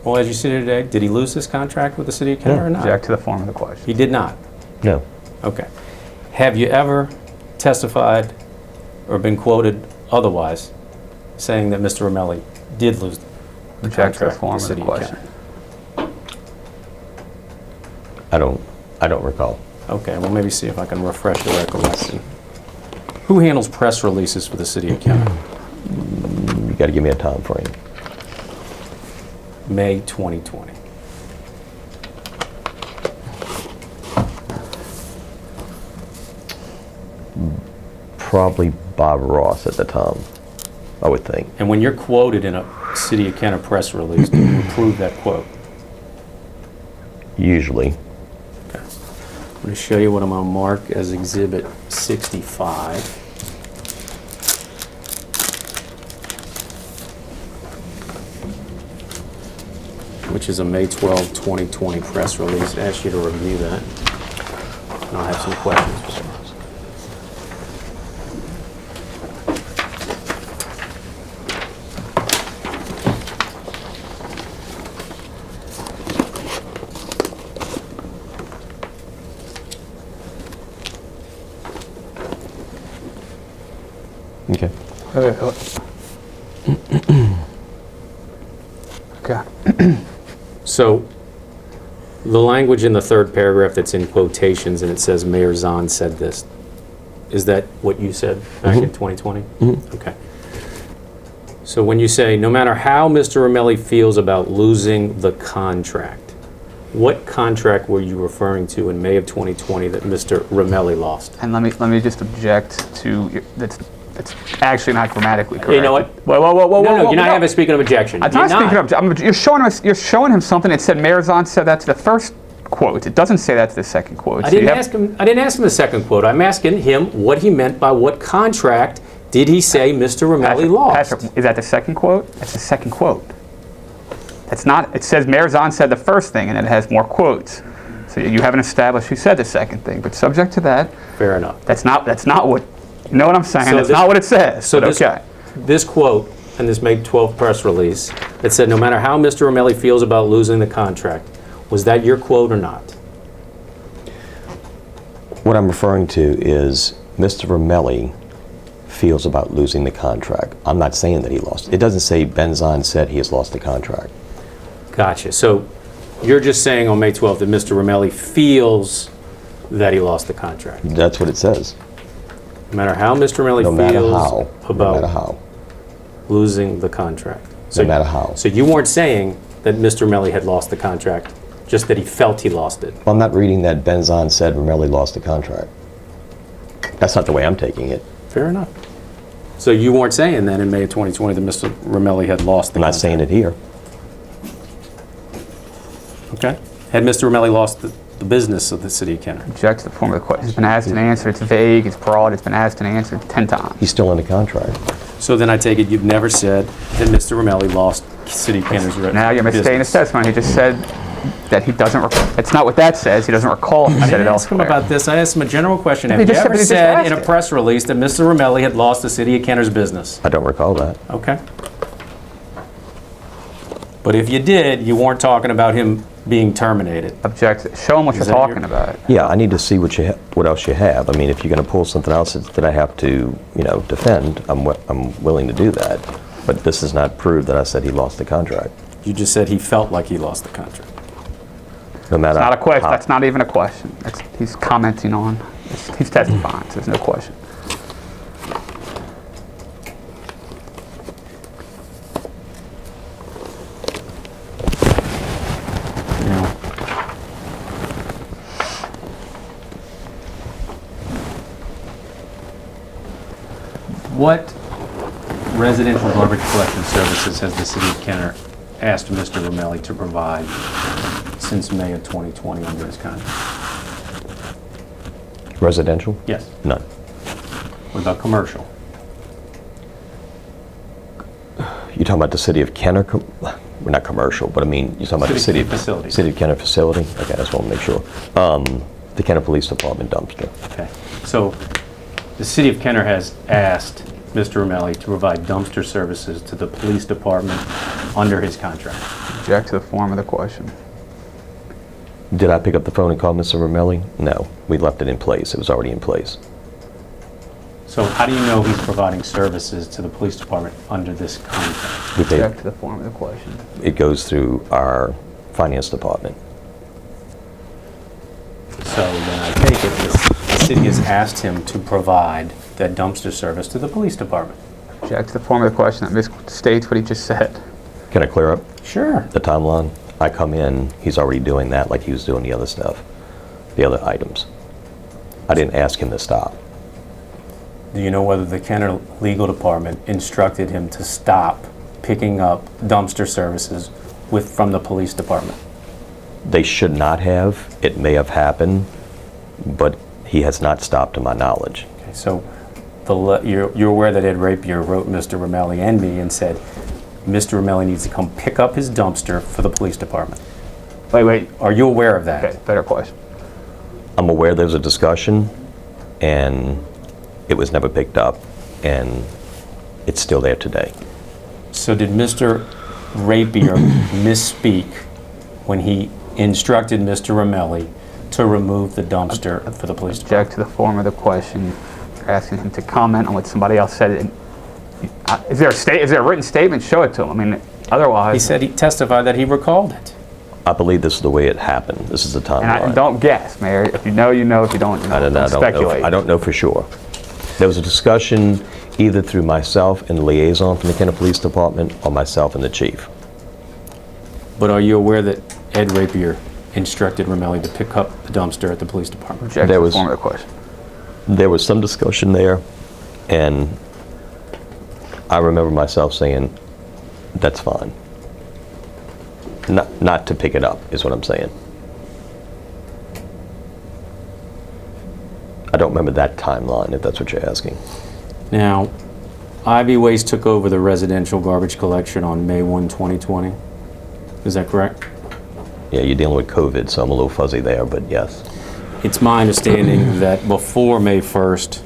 Well, as you see today, did he lose this contract with the city of Kenner or not? Object to the form of the question. He did not. No. Okay. Have you ever testified or been quoted otherwise saying that Mr. Romelli did lose the Object to the contract form with of the the city of question. Kenner? I don't recall. Okay, well, maybe see if I can refresh your recollection. Who handles press releases for the city of Kenner? You got to give me a time frame. May 2020. Probably Bob Ross at the time, I would think. And when you're quoted in a city of Kenner press release, do you approve that quote? Usually. Okay. I'm going to show you what I'm going to mark as Exhibit 65. Which is a May 12, 2020 press release. I ask you to review that. And I'll have some questions for you. Okay. Okay. So, the language in the third paragraph that's in quotations and it says Mayor Zahn said this, is that what you said back in 2020? Okay. So when you say, no matter how Mr. Romelli feels about losing the contract, what contract were you referring to in May of 2020 that Mr. Romelli lost? And let me just object to that's actually not grammatically correct. You know what? Whoa, No, you're not having speaking of objection. I'm You're not speaking of. You're showing him something that said Mayor Zahn said that to the first quote. It doesn't say that to the second quote. I didn't ask him the second quote. I'm asking him what he meant by what contract did he say Mr. Romelli lost? Patrick, is that the second quote? That's the second quote. That's not. It says Mayor Zahn said the first thing, and then it has more quotes. So you haven't established who said the second thing. But subject to that, Fair enough. that's not what. You know what I'm saying? So That's this- not what it says. So but this, okay. this quote in this May 12th press release, it said, no matter how Mr. Romelli feels about losing the contract, was that your quote or not? What I'm referring to is Mr. Romelli feels about losing the contract. I'm not saying that he lost. It doesn't say Ben Zahn said he has lost the contract. Gotcha. So you're just saying on May 12th that Mr. Romelli feels that he lost the contract. That's what it says. No matter how Mr. Romelli No matter feels how. No matter about how. losing the contract. No matter how. So you weren't saying that Mr. Romelli had lost the contract, just that he felt he lost it. I'm not reading that Ben Zahn said Romelli lost the contract. That's not the way I'm taking it. Fair enough. So you weren't saying then in May of 2020 that Mr. Romelli had lost the I'm not contract? saying it here. Okay. Had Mr. Romelli lost the business of the city of Kenner? Object to the form of the question. It's been asked and answered. It's vague. It's broad. It's been asked and answered 10 times. He's still in the contract. So then I take it you've never said that Mr. Romelli lost city of Kenner's business. Now you're misstating his testimony. He just said that he doesn't. That's not what that says. He doesn't recall if he I said it didn't ask him elsewhere. about this. I asked him a general question. He Have you just said- ever he just said asked in a it. press release that Mr. Romelli had lost the city of Kenner's business? I don't recall that. Okay. But if you did, you weren't talking about him being terminated. Object. Show him what you're that your- talking about. Yeah, I need to see what else you have. I mean, if you're going to pull something else that I have to, defend, I'm willing to do that. But this does not prove that I said he lost the contract. You just said he felt like he lost the contract. No matter. It's not a question. how- That's not even a question. He's commenting on. He's testifying. So there's no question. What residential garbage collection services has the city of Kenner asked Mr. Romelli to provide since May of 2020 under his contract? Residential? Yes. None. What about commercial? You're talking about the city of Kenner? Well, not commercial, but I mean, you're talking about the City city facility. City of Kenner facility? Okay, I just want to make sure. The Kenner Police Department dumpster. Okay. So the city of Kenner has asked Mr. Romelli to provide dumpster services to the police department under his contract. Object to the form of the question. Did I pick up the phone and call Mr. Romelli? No, we left it in place. It was already in place. So how do you know he's providing services to the police department under this contract? We paid, Object to the form of the question. it goes through our finance department. So then I take it the city has asked him to provide that dumpster service to the police department. Object to the form of the question that misstates what he just said. Can I clear up Sure. the timeline? I come in, he's already doing that like he was doing the other stuff, the other items. I didn't ask him to stop. Do you know whether the Kenner Legal Department instructed him to stop picking up dumpster services from the police department? They should not have. It may have happened, but he has not stopped to my knowledge. Okay, so you're aware that Ed Rapier wrote Mr. Romelli and me and said, Mr. Romelli needs to come pick up his dumpster for the police department. Wait. Are you aware of that? Okay, better question. I'm aware there's a discussion, and it was never picked up, and it's still there today. So did Mr. Rapier misspeak when he instructed Mr. Romelli to remove the dumpster for the police department? Object to the form of the question. You're asking him to comment on what somebody else said. Is there a written statement? Show it to him. I mean, otherwise. He said he testified that he recalled it. I believe this is the way it happened. This is the timeline. And don't guess, Mayor. If you know, you know. If you don't, you know. Don't speculate. I don't know for sure. There was a discussion either through myself and the liaison from the Kenner Police Department or myself and the chief. But are you aware that Ed Rapier instructed Romelli to pick up the dumpster at the police department? Object There to the was- form of the question. There was some discussion there, and I remember myself saying, that's fine. Not to pick it up, is what I'm saying. I don't remember that timeline, if that's what you're asking. Now, Ivy Waste took over the residential garbage collection on May 1, 2020. Is that correct? Yeah, you're dealing with COVID, so I'm a little fuzzy there, but yes. It's my understanding that before May 1st,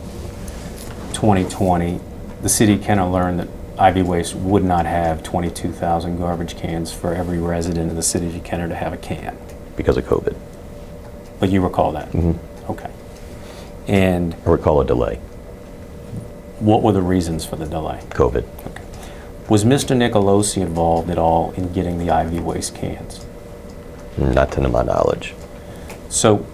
2020, the city of Kenner learned that Ivy Waste would not have 22,000 garbage cans for every resident in the city of Kenner to have a can. Because of COVID. But you recall that? Mm-hmm. Okay. And I recall a delay, what were the reasons for the delay? COVID. Okay. Was Mr. Nicolosi involved at all in getting the Ivy Waste cans? Not to my knowledge. So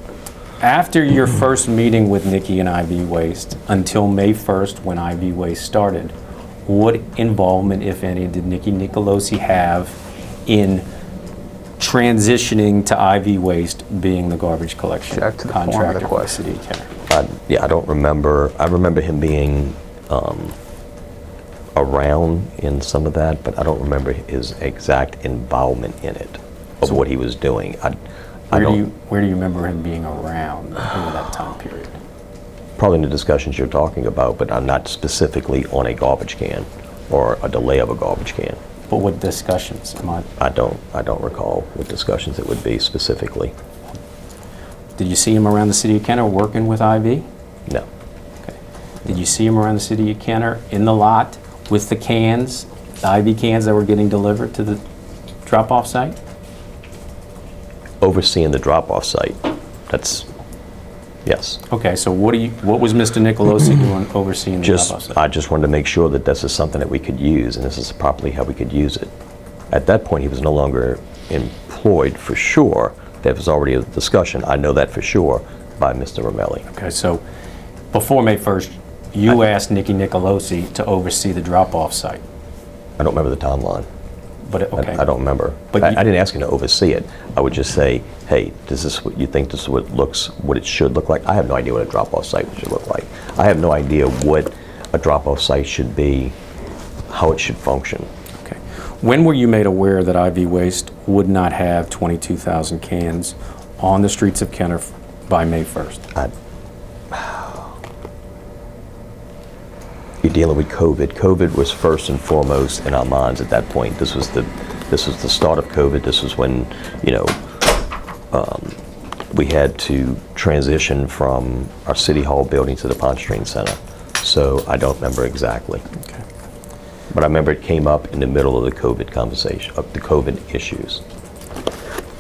after your first meeting with Nikki and Ivy Waste until May 1st when Ivy Waste started, what involvement, if any, did Nikki Nicolosi have in transitioning to Ivy Waste being the garbage collection Object to the form of the contractor for the question. city of Kenner? I don't remember. I remember him being around in some of that, but I don't remember his exact involvement in it, of what he was doing. Where do you remember him being around over that time period? Probably in the discussions you're talking about, but I'm not specifically on a garbage can or a delay of a garbage can. But what discussions? I don't recall what discussions it would be specifically. Did you see him around the city of Kenner working with Ivy? No. Okay. Did you see him around the city of Kenner in the lot with the cans, the Ivy cans that were getting delivered to the drop-off site? Overseeing the drop-off site. That's, yes. Okay, so what was Mr. Nicolosi doing overseeing the drop-off site? I just wanted to make sure that this is something that we could use, and this is properly how we could use it. At that point, he was no longer employed for sure. There was already a discussion, I know that for sure, by Mr. Romelli. Okay, so before May 1st, you asked Nikki Nicolosi to oversee the drop-off site. I don't remember the timeline. But okay. I don't remember. But I you- didn't ask him to oversee it. I would just say, hey, is this what you think this is what it should look like? I have no idea what a drop-off site should look like. I have no idea what a drop-off site should be, how it should function. Okay. When were you made aware that Ivy Waste would not have 22,000 cans on the streets of Kenner by May 1st? You're dealing with COVID. COVID was first and foremost in our minds at that point. This was the start of COVID. This was when, we had to transition from our City Hall building to the Pontchartrain Center. So I don't remember exactly. Okay. But I remember it came up in the middle of the COVID conversation, of the COVID issues.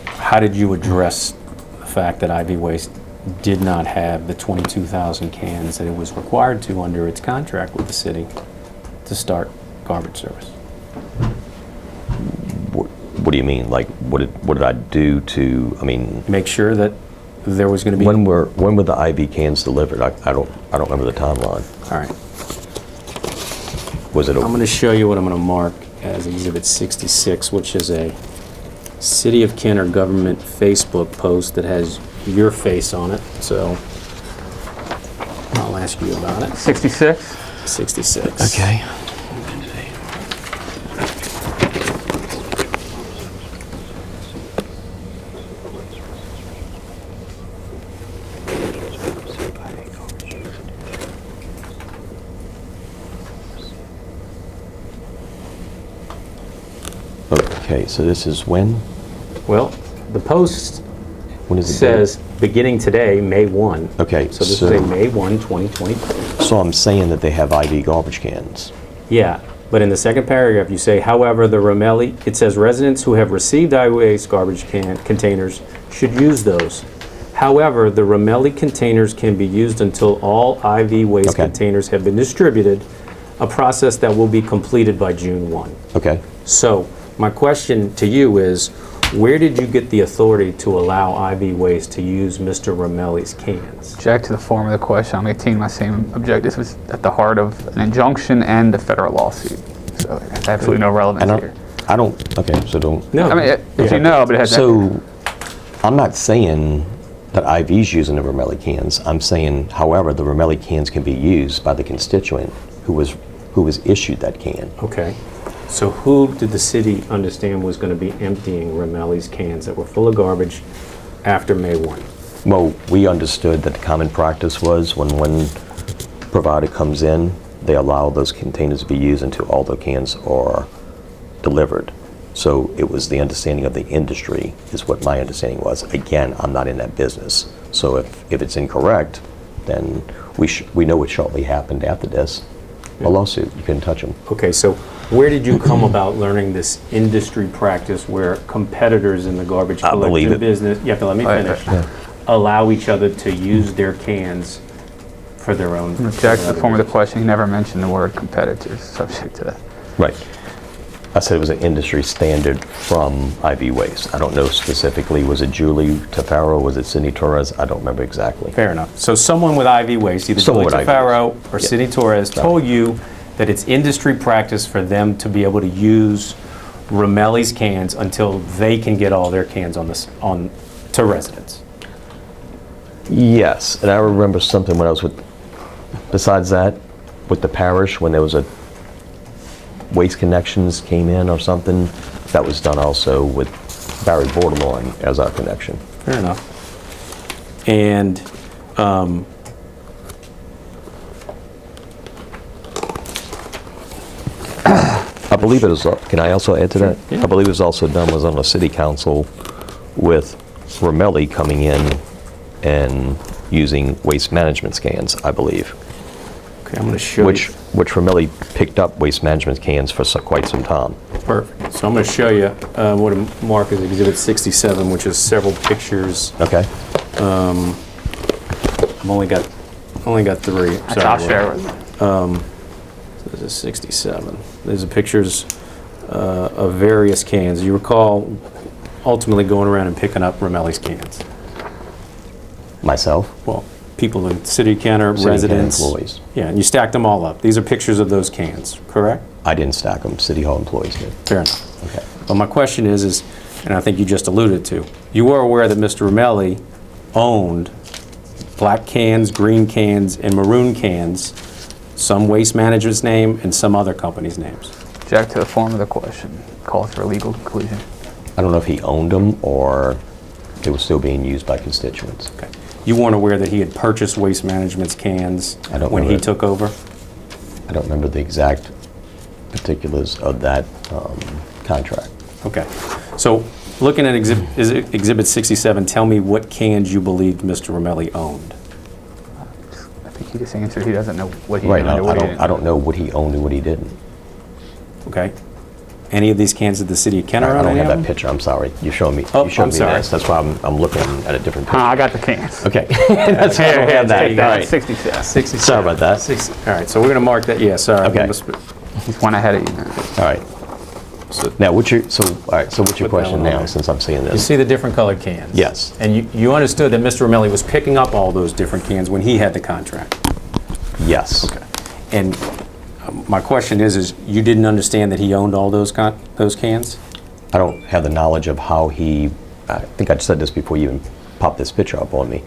How did you address the fact that IV Waste did not have the 22,000 cans that it was required to under its contract with the city to start garbage service? What do you mean? Like, what did I do to, I mean... Make sure that there was going to be... When were the IV cans delivered? I don't remember the timeline. All right. Was it I'm going to show you what I'm going to mark as Exhibit 66, which is a City of Kenner government Facebook post that has your face on it. So I'll ask you about it. 66? 66. Okay. Okay, so this is when? Well, the post When is it? says beginning today, May 1. Okay, So this is a May 1, 2020. So I'm saying that they have IV garbage cans. Yeah, but in the second paragraph, you say, however, the Romelli, it says residents who have received IV waste garbage containers should use those. However, the Romelli containers can be used until all IV waste Okay. containers have been distributed, a process that will be completed by June 1. Okay. So, my question to you is, where did you get the authority to allow IV Waste to use Mr. Romelli's cans? Object to the form of the question. I'll maintain my same objectives. This was at the heart of an injunction and a federal lawsuit. So it has absolutely no relevance here. I don't, okay, so don't. No. I mean, if you know, but it has So I'm not saying that IV's using the Romelli cans. I'm saying, however, the Romelli cans can be used by the constituent who was issued that can. Okay. So who did the city understand was going to be emptying Romelli's cans that were full of garbage after May 1? Well, we understood that the common practice was when one provider comes in, they allow those containers to be used until all the cans are delivered. So it was the understanding of the industry, is what my understanding was. Again, I'm not in that business. So if it's incorrect, then we know what shortly happened after this. A lawsuit, you couldn't touch them. Okay, so where did you come about learning this industry practice where competitors in the garbage I believe collection it. business, you have to let me finish, allow each other to use their cans for their own... Object to the form of the question. He never mentioned the word competitors subject to that. Right. I said it was an industry standard from IV Waste. I don't know specifically, was it Julie Tafaro, was it Cindy Torres? I don't remember exactly. Fair enough. So someone with IV Waste, either Someone Julie with IV Tafaro or Yeah. Cindy Torres, told you that it's industry practice for them to be able to use Romelli's cans until they can get all their cans to residents. Yes, and I remember something when I was besides that, with the parish, when there was a Waste Connections came in or something, that was done also with Barry Bordelon as our connection. Fair enough. And I believe it was, can I also add to that? Yeah. I believe it was also done, was on the city council with Romelli coming in and using waste management scans, I believe. okay, I'm going to show Which you. Romelli picked up waste management cans for quite some time. Perfect. So I'm going to show you what I mark as Exhibit 67, which is several pictures. Okay? I've only got 3. Sorry, I'll share with you. This is 67. These are pictures of various cans. You recall ultimately going around and picking up Romelli's cans. Myself? Well, people in City of Kenner, City Council residents. employees. Yeah, and you stacked them all up. These are pictures of those cans, correct? I didn't stack them, City Hall employees did. Fair enough. Okay. But my question is, and I think you just alluded to, you were aware that Mr. Romelli owned black cans, green cans, and maroon cans, some waste manager's name and some other company's names. Object to the form of the question. Call for a legal conclusion. I don't know if he owned them or they were still being used by constituents. Okay. You weren't aware that he had purchased Waste Management's cans I don't when he remember. took over? I don't remember the exact particulars of that contract. Okay. So looking at Exhibit 67, tell me what cans you believed Mr. Romelli owned. I think he just answered he doesn't know what he Right, owned or what he didn't. I don't know what he owned and what he didn't. Okay. Any of these cans did the city of Kenner I own? don't any have of that them? picture, I'm sorry. You're showing me, Oh, you showed I'm me sorry. this. That's why I'm looking at a different picture. I got the cans. Okay, that's why I don't have that. Take that. Right. 67. 67. Sorry about that. 60. All right, so we're going to mark that. Yeah, sorry. Okay. He's one ahead of you. All right. So Now, what's your question one now, on. since I'm seeing you this? see the different colored cans? Yes. And you understood that Mr. Romelli was picking up all those different cans when he had the contract? Yes. And my question is you didn't understand that he owned all those cans? I don't have the knowledge of how he, I think I said this before you even popped this picture up on me.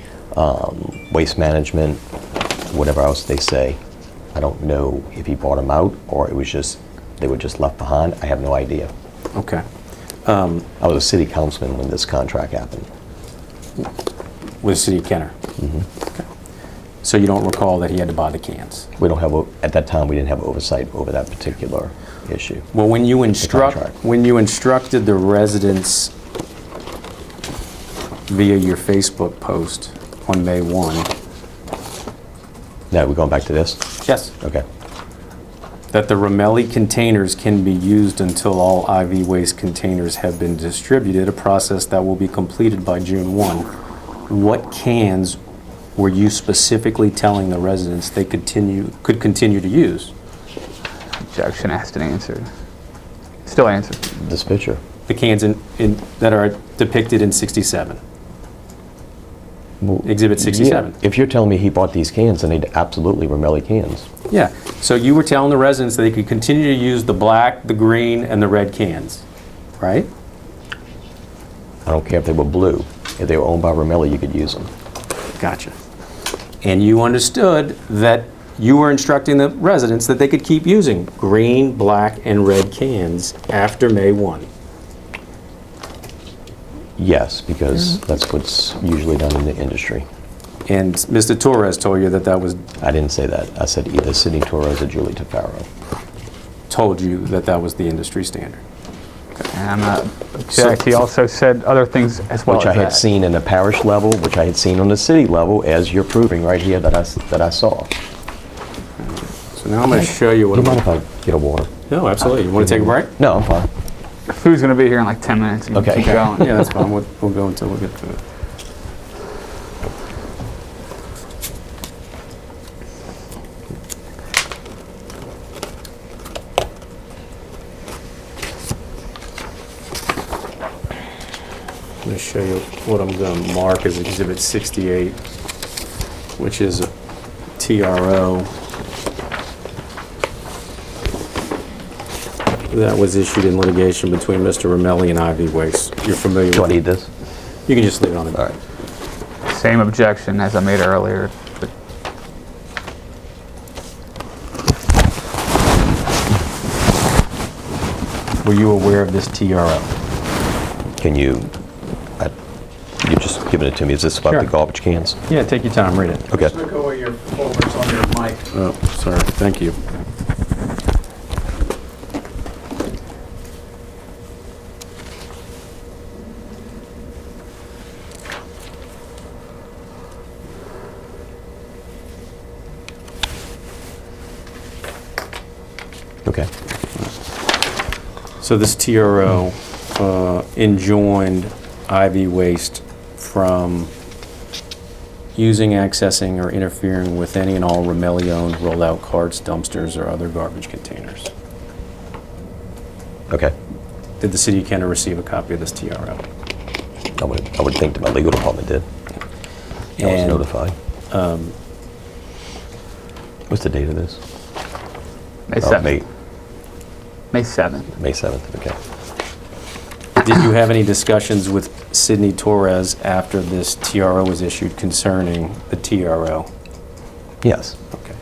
Waste management, whatever else they say. I don't know if he bought them out or it was just, they were just left behind. I have no idea. Okay. I was a city councilman when this contract happened. With the city of Kenner? Okay. So you don't recall that he had to buy the cans? We don't have, at that time, we didn't have oversight over that particular issue. Well, when you contract. instructed the residents via your Facebook post on May 1. Now, we're going back to this? Yes. Okay. That the Romelli containers can be used until all IV waste containers have been distributed, a process that will be completed by June 1. What cans were you specifically telling the residents they could continue to use? Objection asked and answered. Still answered. This picture. The cans that are depicted in 67. Exhibit 67. Yeah, if you're telling me he bought these cans, then they'd absolutely Romelli cans. Yeah, so you were telling the residents that they could continue to use the black, the green, and the red cans, right? I don't care if they were blue. If they were owned by Romelli, you could use them. Gotcha. And you understood that you were instructing the residents that they could keep using green, black, and red cans after May 1. Yes, because that's what's usually done in the industry. And Mr. Torres told you that was, I didn't say that. I said either Sidney Torres or Julie Tafaro. told you that was the industry standard. And I'm not object. He also said other things as well Which as I had that. seen in the parish level, which I had seen on the city level, as you're proving right here that I saw. So now I'm going to show you what Do you mind I'm... if I get a water? No, absolutely. You want to take a break? No, I'm fine. Food's going to be here in like 10 minutes. You can Okay. Keep going. Yeah, that's fine. We'll go until we get to it. I'm going to show you what I'm going to mark as Exhibit 68, which is a TRO that was issued in litigation between Mr. Romelli and Ivy Waste. You're familiar Do I with it? need this? You can just leave it on the All right. Same objection as I made earlier. But Were you aware of this TRO? Can you just giving it to me. Is this about Sure. the garbage cans? Yeah, take your time, read it. Okay. Look over your folders on your mic. Oh, sorry, thank you. Okay. So this TRO enjoined Ivy Waste from using, accessing, or interfering with any and all Romelli-owned rolled-out carts, dumpsters, or other garbage containers. Okay. Did the city of Kenner receive a copy of this TRO? I would think that my legal department did. I was And, notified. What's the date of this? May Oh, 7th. May 7th. May 7th. Okay. Did you have any discussions with Sidney Torres after this TRO was issued concerning the TRO? Yes. Okay.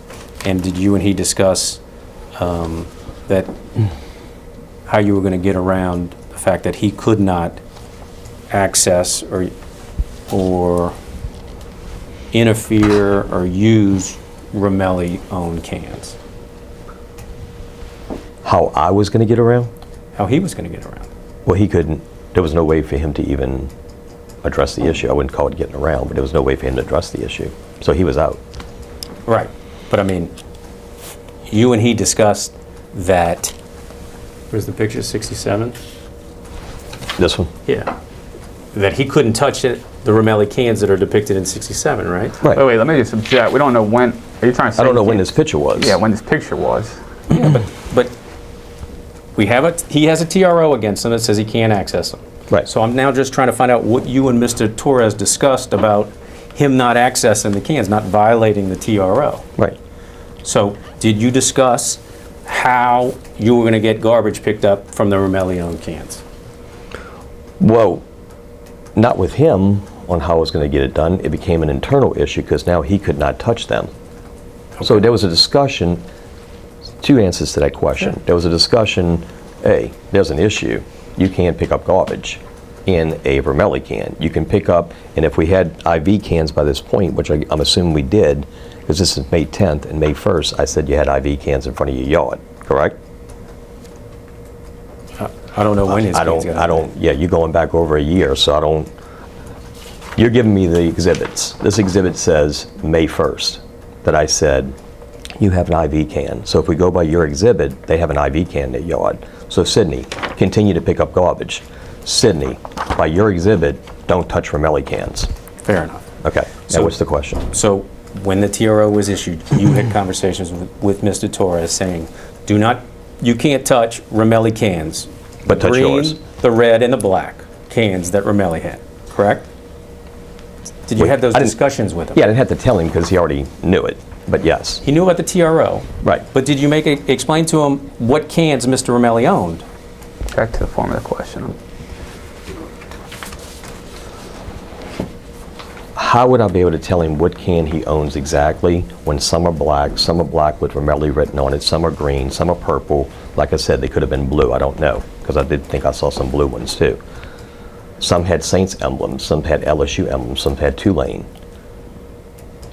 And did you and he discuss that how you were going to get around the fact that he could not access or interfere or use Romelli-owned cans? How I was going to get around? How he was going to get around? Well, he couldn't. There was no way for him to even address the issue. I wouldn't call it getting around, but there was no way for him to address the issue. So he was out. Right. But I mean, you and he discussed that, where's the picture, 67? This one? Yeah. That he couldn't touch it, the Romelli cans that are depicted in 67, right? Right. Wait, let me just object. We don't know when. Are you trying to say? I don't know when this picture was. Yeah, when this picture was. But we have he has a TRO against him that says he can't access them. Right. So I'm now just trying to find out what you and Mr. Torres discussed about him not accessing the cans, not violating the TRO. Right. So did you discuss how you were going to get garbage picked up from the Romelli-owned cans? Well, not with him on how I was going to get it done. It became an internal issue because now he could not touch them. So there was a discussion, two answers to that question. Okay. There was a discussion, hey, there's an issue. You can't pick up garbage in a Romelli can. You can pick up, and if we had IV cans by this point, which I'm assuming we did, because this is May 10th and May 1st, I said you had IV cans in front of your yard, correct? I don't know when his cans got yeah, you're going back over a year, so I don't, you're giving me the exhibits. This exhibit says May 1st, that I said, you have an IV can. So if we go by your exhibit, they have an IV can in their yard. So Sydney, continue to pick up garbage. Sydney, by your exhibit, don't touch Romelli cans. Fair enough. Okay, So- now what's the question? So when the TRO was issued, you had conversations with Mr. Torres saying, you can't touch Romelli cans. But touch yours. The red, and the black cans that Romelli had, correct? Did you Wait, have those I didn't- discussions with him? Yeah, I didn't have to tell him because he already knew it, but yes. He knew about the TRO. Right. But did you explain to him what cans Mr. Romelli owned? Back to the form of the question. How would I be able to tell him what can he owns exactly when some are black with Romelli written on it, some are green, some are purple. Like I said, they could have been blue, I don't know, because I did think I saw some blue ones too. Some had Saints emblems, some had LSU emblems, some had Tulane.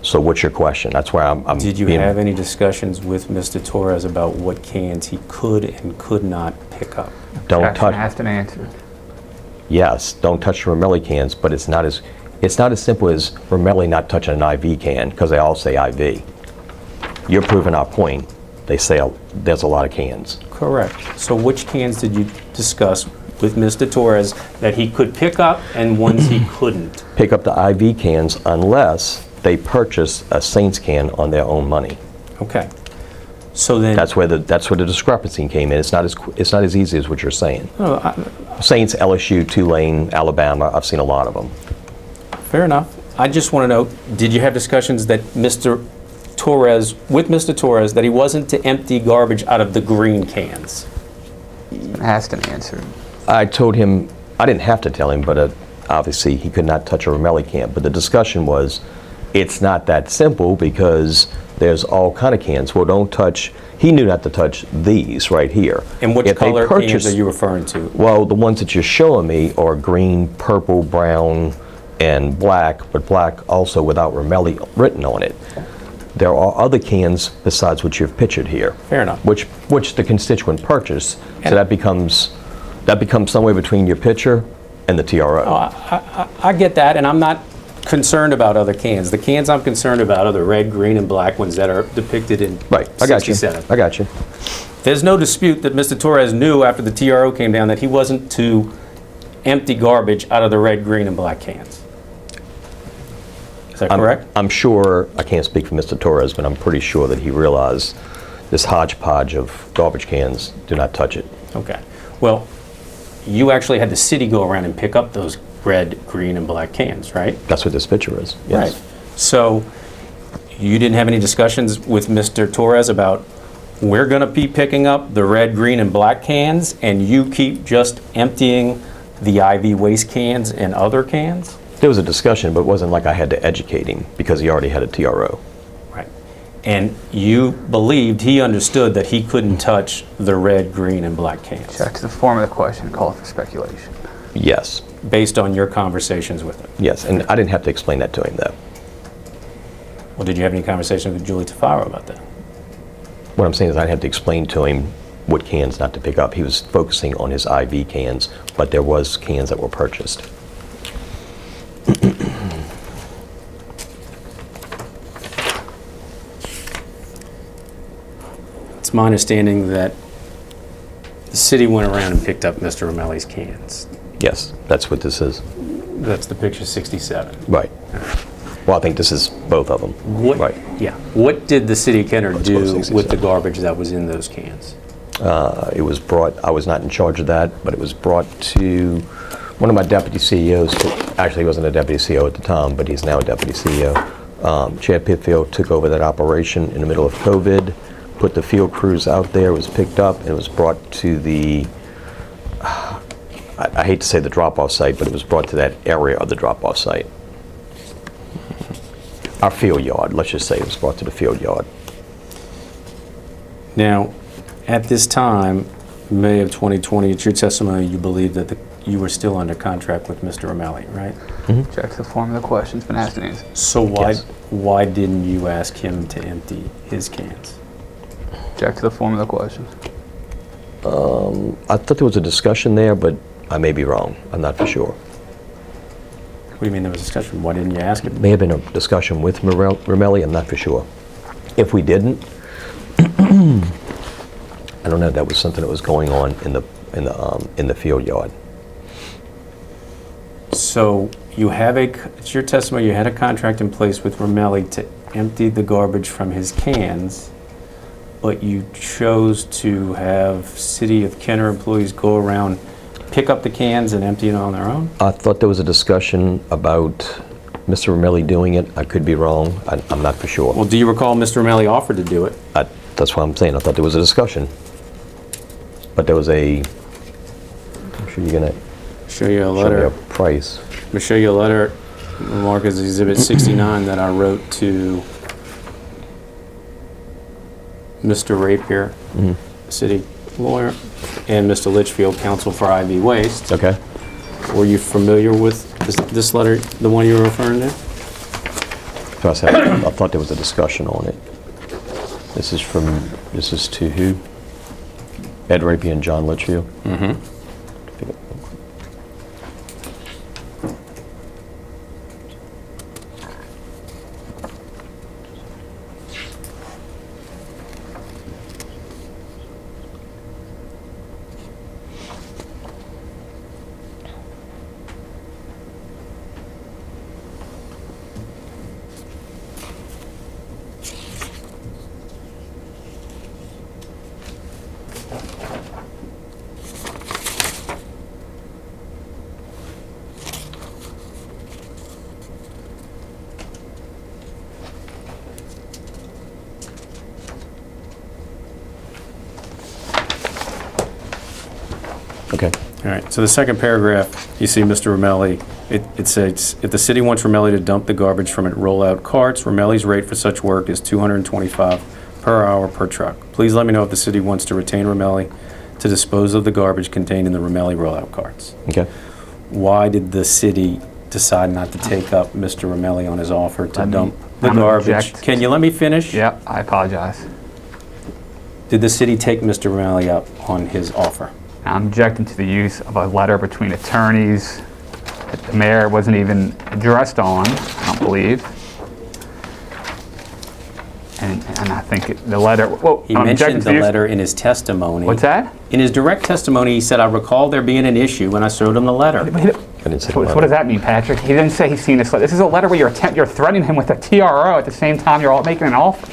So what's your question? That's where I'm Did you being- have any discussions with Mr. Torres about what cans he could and could not pick up? Don't Question touch. asked and answered. Yes, don't touch the Romelli cans, but it's not as simple as Romelli not touching an IV can, because they all say IV. You're proving our point. They say there's a lot of cans. Correct. So which cans did you discuss with Mr. Torres that he could pick up and ones he couldn't? Pick up the IV cans unless they purchase a Saints can on their own money. Okay. So then... That's where the discrepancy came in. It's not as easy as what you're saying. No, Saints, LSU, Tulane, Alabama, I've seen a lot of them. fair enough. I just want to know, did you have discussions that Mr. Torres, with Mr. Torres, that he wasn't to empty garbage out of the green cans? Asked and answered. I told him, I didn't have to tell him, but obviously he could not touch a Romelli can. But the discussion was, it's not that simple because there's all kind of cans. Well, don't touch, he knew not to touch these right here. And which If they color cans purchase- are you referring to? Well, the ones that you're showing me are green, purple, brown, and black, but black also without Romelli written on it. There are other cans besides what you've pictured here. Fair enough. Which the constituent purchased, so And- that becomes somewhere between your picture and the TRO. I get that, and I'm not concerned about other cans. The cans I'm concerned about are the red, green, and black ones that are depicted in Right, I got you. 67. I got you. There's no dispute that Mr. Torres knew after the TRO came down that he wasn't to empty garbage out of the red, green, and black cans. Is that correct? I'm sure, I can't speak for Mr. Torres, but I'm pretty sure that he realized this hodgepodge of garbage cans, do not touch it. Okay. Well, you actually had the city go around and pick up those red, green, and black cans, right? That's what this picture is. Yes. Right. So you didn't have any discussions with Mr. Torres about, we're going to be picking up the red, green, and black cans, and you keep just emptying the IV waste cans and other cans? There was a discussion, but it wasn't like I had to educate him because he already had a TRO. Right. And you believed he understood that he couldn't touch the red, green, and black cans, Back to the form of the question. Call for speculation. Yes, based on your conversations with him. yes, and I didn't have to explain that to him though. Well, did you have any conversations with Julie Tafaro about that? What I'm saying is I had to explain to him what cans not to pick up. He was focusing on his IV cans, but there was cans that were purchased. It's my understanding that the city went around and picked up Mr. Romelli's cans. Yes, that's what this is. That's the picture 67. Right. Well, I think this is both of them. What, Right. Yeah. What did the city of Kenner Let's do go 67. with the garbage that was in those cans? It was brought, I was not in charge of that, but it was brought to one of my deputy CEOs. Actually, he wasn't a deputy CEO at the time, but he's now a deputy CEO. Chad Pitfield took over that operation in the middle of COVID, put the field crews out there, it was picked up, and it was brought to the, I hate to say the drop-off site, but it was brought to that area of the drop-off site. Our field yard, let's just say it was brought to the field yard. Now, at this time, May of 2020, it's your testimony you believe that you were still under contract with Mr. Romelli, right? Check the form of the questions been asked and answered. So Yes. why didn't you ask him to empty his cans? Check the form of the questions. I thought there was a discussion there, but I may be wrong. I'm not for sure. What do you mean there was a discussion? Why didn't you ask him? May have been a discussion with Romelli, I'm not for sure. If we didn't, I don't know, that was something that was going on in the field yard. So it's your testimony, you had a contract in place with Romelli to empty the garbage from his cans, but you chose to have City of Kenner employees go around, pick up the cans and empty it on their own? I thought there was a discussion about Mr. Romelli doing it. I could be wrong. I'm not for sure. Well, do you recall Mr. Romelli offered to do it? That's what I'm saying. I thought there was a discussion. But there was I'm sure you're going to Show you a show me letter. a price. Let me show you a letter, marked as Exhibit 69, that I wrote to Mr. Rapier, city lawyer, and Mr. Litchfield, counsel for IV Waste. Okay. Were you familiar with this letter, the one you were referring to? So I thought there was a discussion on it. This is to who? Ed Rapier and John Litchfield? Mm-hmm. Okay. All right, so the second paragraph, you see Mr. Romelli, it says, if the city wants Romelli to dump the garbage from its rollout carts, Romelli's rate for such work is $225 per hour per truck. Please let me know if the city wants to retain Romelli to dispose of the garbage contained in the Romelli rollout carts. Okay. Why did the city decide not to take up Mr. Romelli on his offer to dump the I'm gonna garbage? object. Can you let me finish? Yep, I apologize. Did the city take Mr. Romelli up on his offer? I'm objecting to the use of a letter between attorneys that the mayor wasn't even addressed on, I don't believe. And I think the letter, well, He I'm objecting mentioned to the use- letter in his testimony. What's that? In his direct testimony, he said, I recall there being an issue, and I showed him the letter. I didn't say What does that mean, Patrick? He didn't say he's seen this letter. This is a letter where you're threatening him with a TRO at the same time you're all making an offer.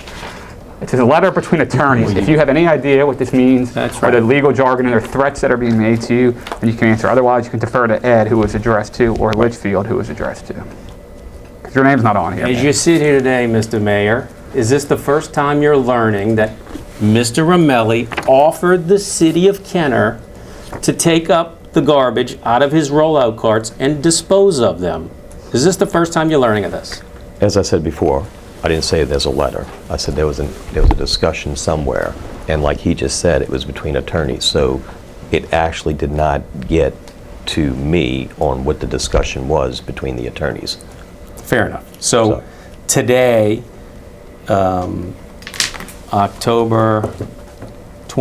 It's a letter between attorneys. If you have any idea what this means, That's or the right. legal jargon or threats that are being made to you, then you can answer. Otherwise, you can defer to Ed, who was addressed to, or Litchfield, who was addressed to. Because your name's not on here. As you sit here today, Mr. Mayor, is this the first time you're learning that Mr. Romelli offered the city of Kenner to take up the garbage out of his rollout carts and dispose of them? Is this the first time you're learning of this? As I said before, I didn't say there's a letter. I said there was a discussion somewhere, and like he just said, it was between attorneys. So it actually did not get to me on what the discussion was between the attorneys. Fair enough. So today, October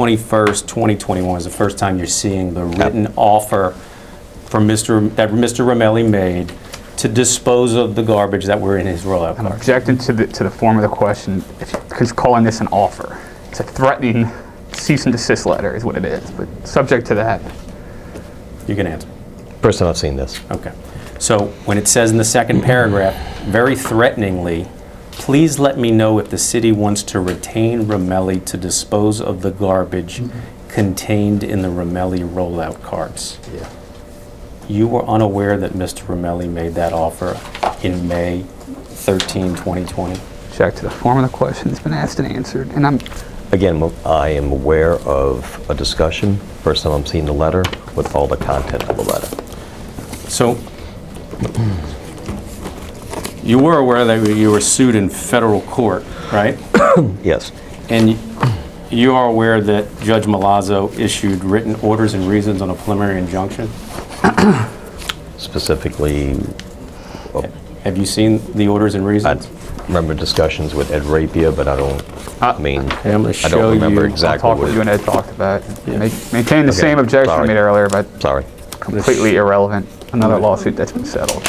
21st, 2021 is the first time you're seeing the written offer from that Mr. Romelli made to dispose of the garbage that were in his rollout I'm carts. objecting to the form of the question, because calling this an offer. It's a threatening cease and desist letter is what it is, but subject to that. You can answer. First time I've seen this. Okay. So when it says in the second paragraph, very threateningly, please let me know if the city wants to retain Romelli to dispose of the garbage contained in the Romelli rollout carts. Yeah. You were unaware that Mr. Romelli made that offer in May 13, 2020? Object to the form of the question that's been asked and answered. And I'm Again, I am aware of a discussion. First time I'm seeing the letter with all the content of the letter. So, you were aware that you were sued in federal court, right? Yes. And you are aware that Judge Malazzo issued written orders and reasons on a preliminary injunction? Specifically, Have you seen the orders and I reasons? remember discussions with Ed Rapier, but I don't, I mean, Okay, I'm going to I show don't remember you. exactly talk what what you and it, Ed talked about. Yeah. Maintain the Okay, same objection I sorry. made earlier, but sorry. completely irrelevant. Another lawsuit that's been settled.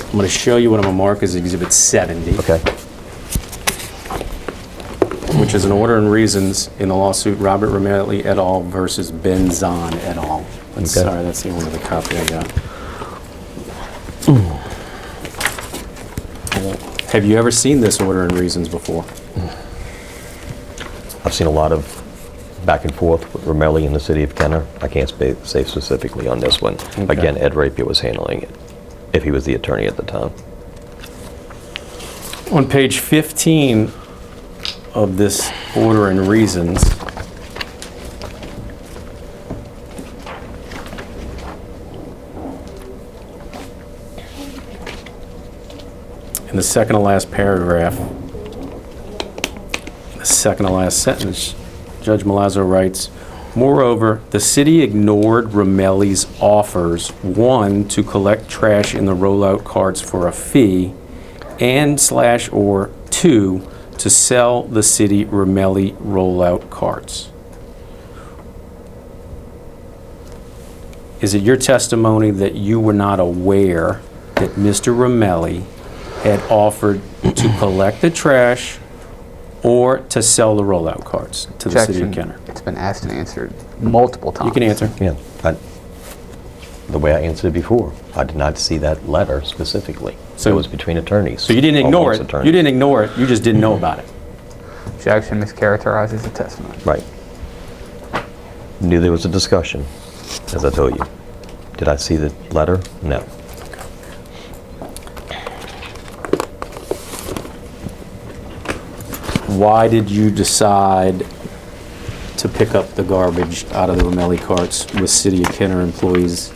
I'm going to show you what I'm going to mark as Exhibit 70, Okay. which is an order and reasons in the lawsuit Robert Romelli et al. Versus Ben Zahn et al. Okay. Sorry, that's the only other copy I got. Have you ever seen this order and reasons before? I've seen a lot of back and forth with Romelli in the city of Kenner. I can't say specifically on this one. Okay. Again, Ed Rapier was handling it, if he was the attorney at the time. On page 15 of this order and reasons, in the second to last paragraph, the second to last sentence, Judge Malazzo writes, moreover, the city ignored Romelli's offers, one, to collect trash in the rollout carts for a fee, and/or two, to sell the city Romelli rollout carts. Is it your testimony that you were not aware that Mr. Romelli had offered to collect the trash or to sell the rollout carts to the city of Objection. Kenner? It's been asked and answered multiple times. You can answer. Yeah, the way I answered before, I did not see that letter specifically. So- it was between attorneys. So you didn't ignore Almost it. attorneys. You didn't ignore it. You just didn't know about it. Objection mischaracterizes the testimony. Right. Knew there was a discussion, as I told you. Did I see the letter? No. Why did you decide to pick up the garbage out of the Romelli carts with City of Kenner employees?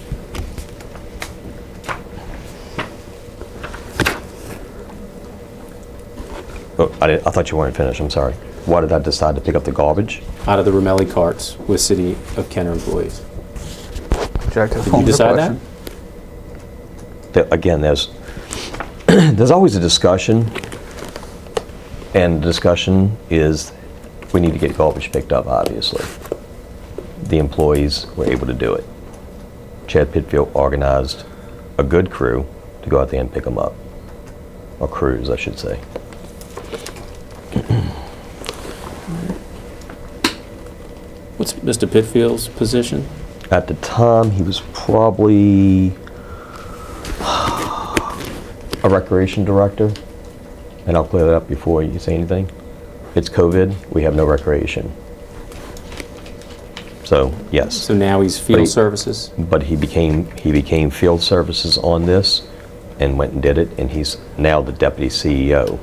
Oh, I thought you weren't finished, I'm sorry. Why did I decide to pick up the garbage? Out of the Romelli carts with City of Kenner employees? Object to the Did form you of the decide question. Again, there's there's always a discussion, and the discussion is we need to get garbage picked up, obviously. The employees were able to do it. Chad Pitfield organized a good crew to go out there and pick them up. Or crews, I should say. What's Mr. Pitfield's position? At the time, he was probably a recreation director. And I'll clear that up before you say anything. It's COVID, we have no recreation. So, yes. So now he's But field he- services? But he became field services on this and went and did it, and he's now the deputy CEO.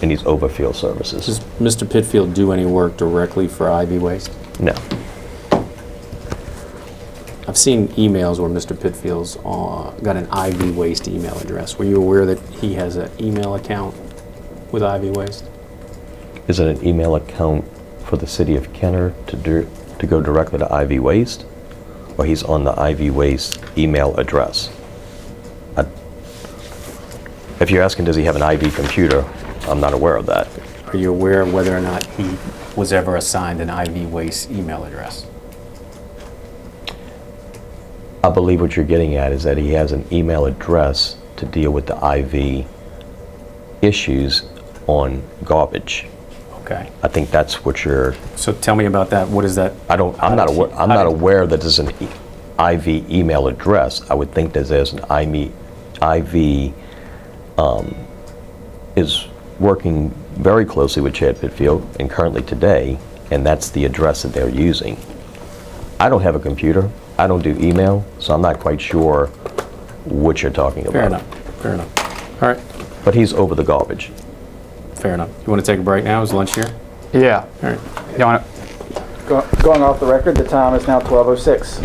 And he's over field services. Does Mr. Pitfield do any work directly for Ivy Waste? No. I've seen emails where Mr. Pitfield's got an Ivy Waste email address. Were you aware that he has an email account with Ivy Waste? Is it an email account for the city of Kenner to go directly to Ivy Waste? Or he's on the Ivy Waste email address? If you're asking, does he have an Ivy computer, I'm not aware of that. Are you aware of whether or not he was ever assigned an IV waste email address? I believe what you're getting at is that he has an email address to deal with the IV issues on garbage. Okay. I think that's what you're. So tell me about that. What is that? I'm not aware that there's an IV email address. I would think that there's an IV is working very closely with Chad Pitfield and currently today, and that's the address that they're using. I don't have a computer. I don't do email, so I'm not quite sure what you're talking about. Fair enough. Fair enough. All right. But he's over the garbage. Fair enough. You want to take a break now? Is lunch here? Yeah. All right. You want to? Going off the record, the time is now 12:06.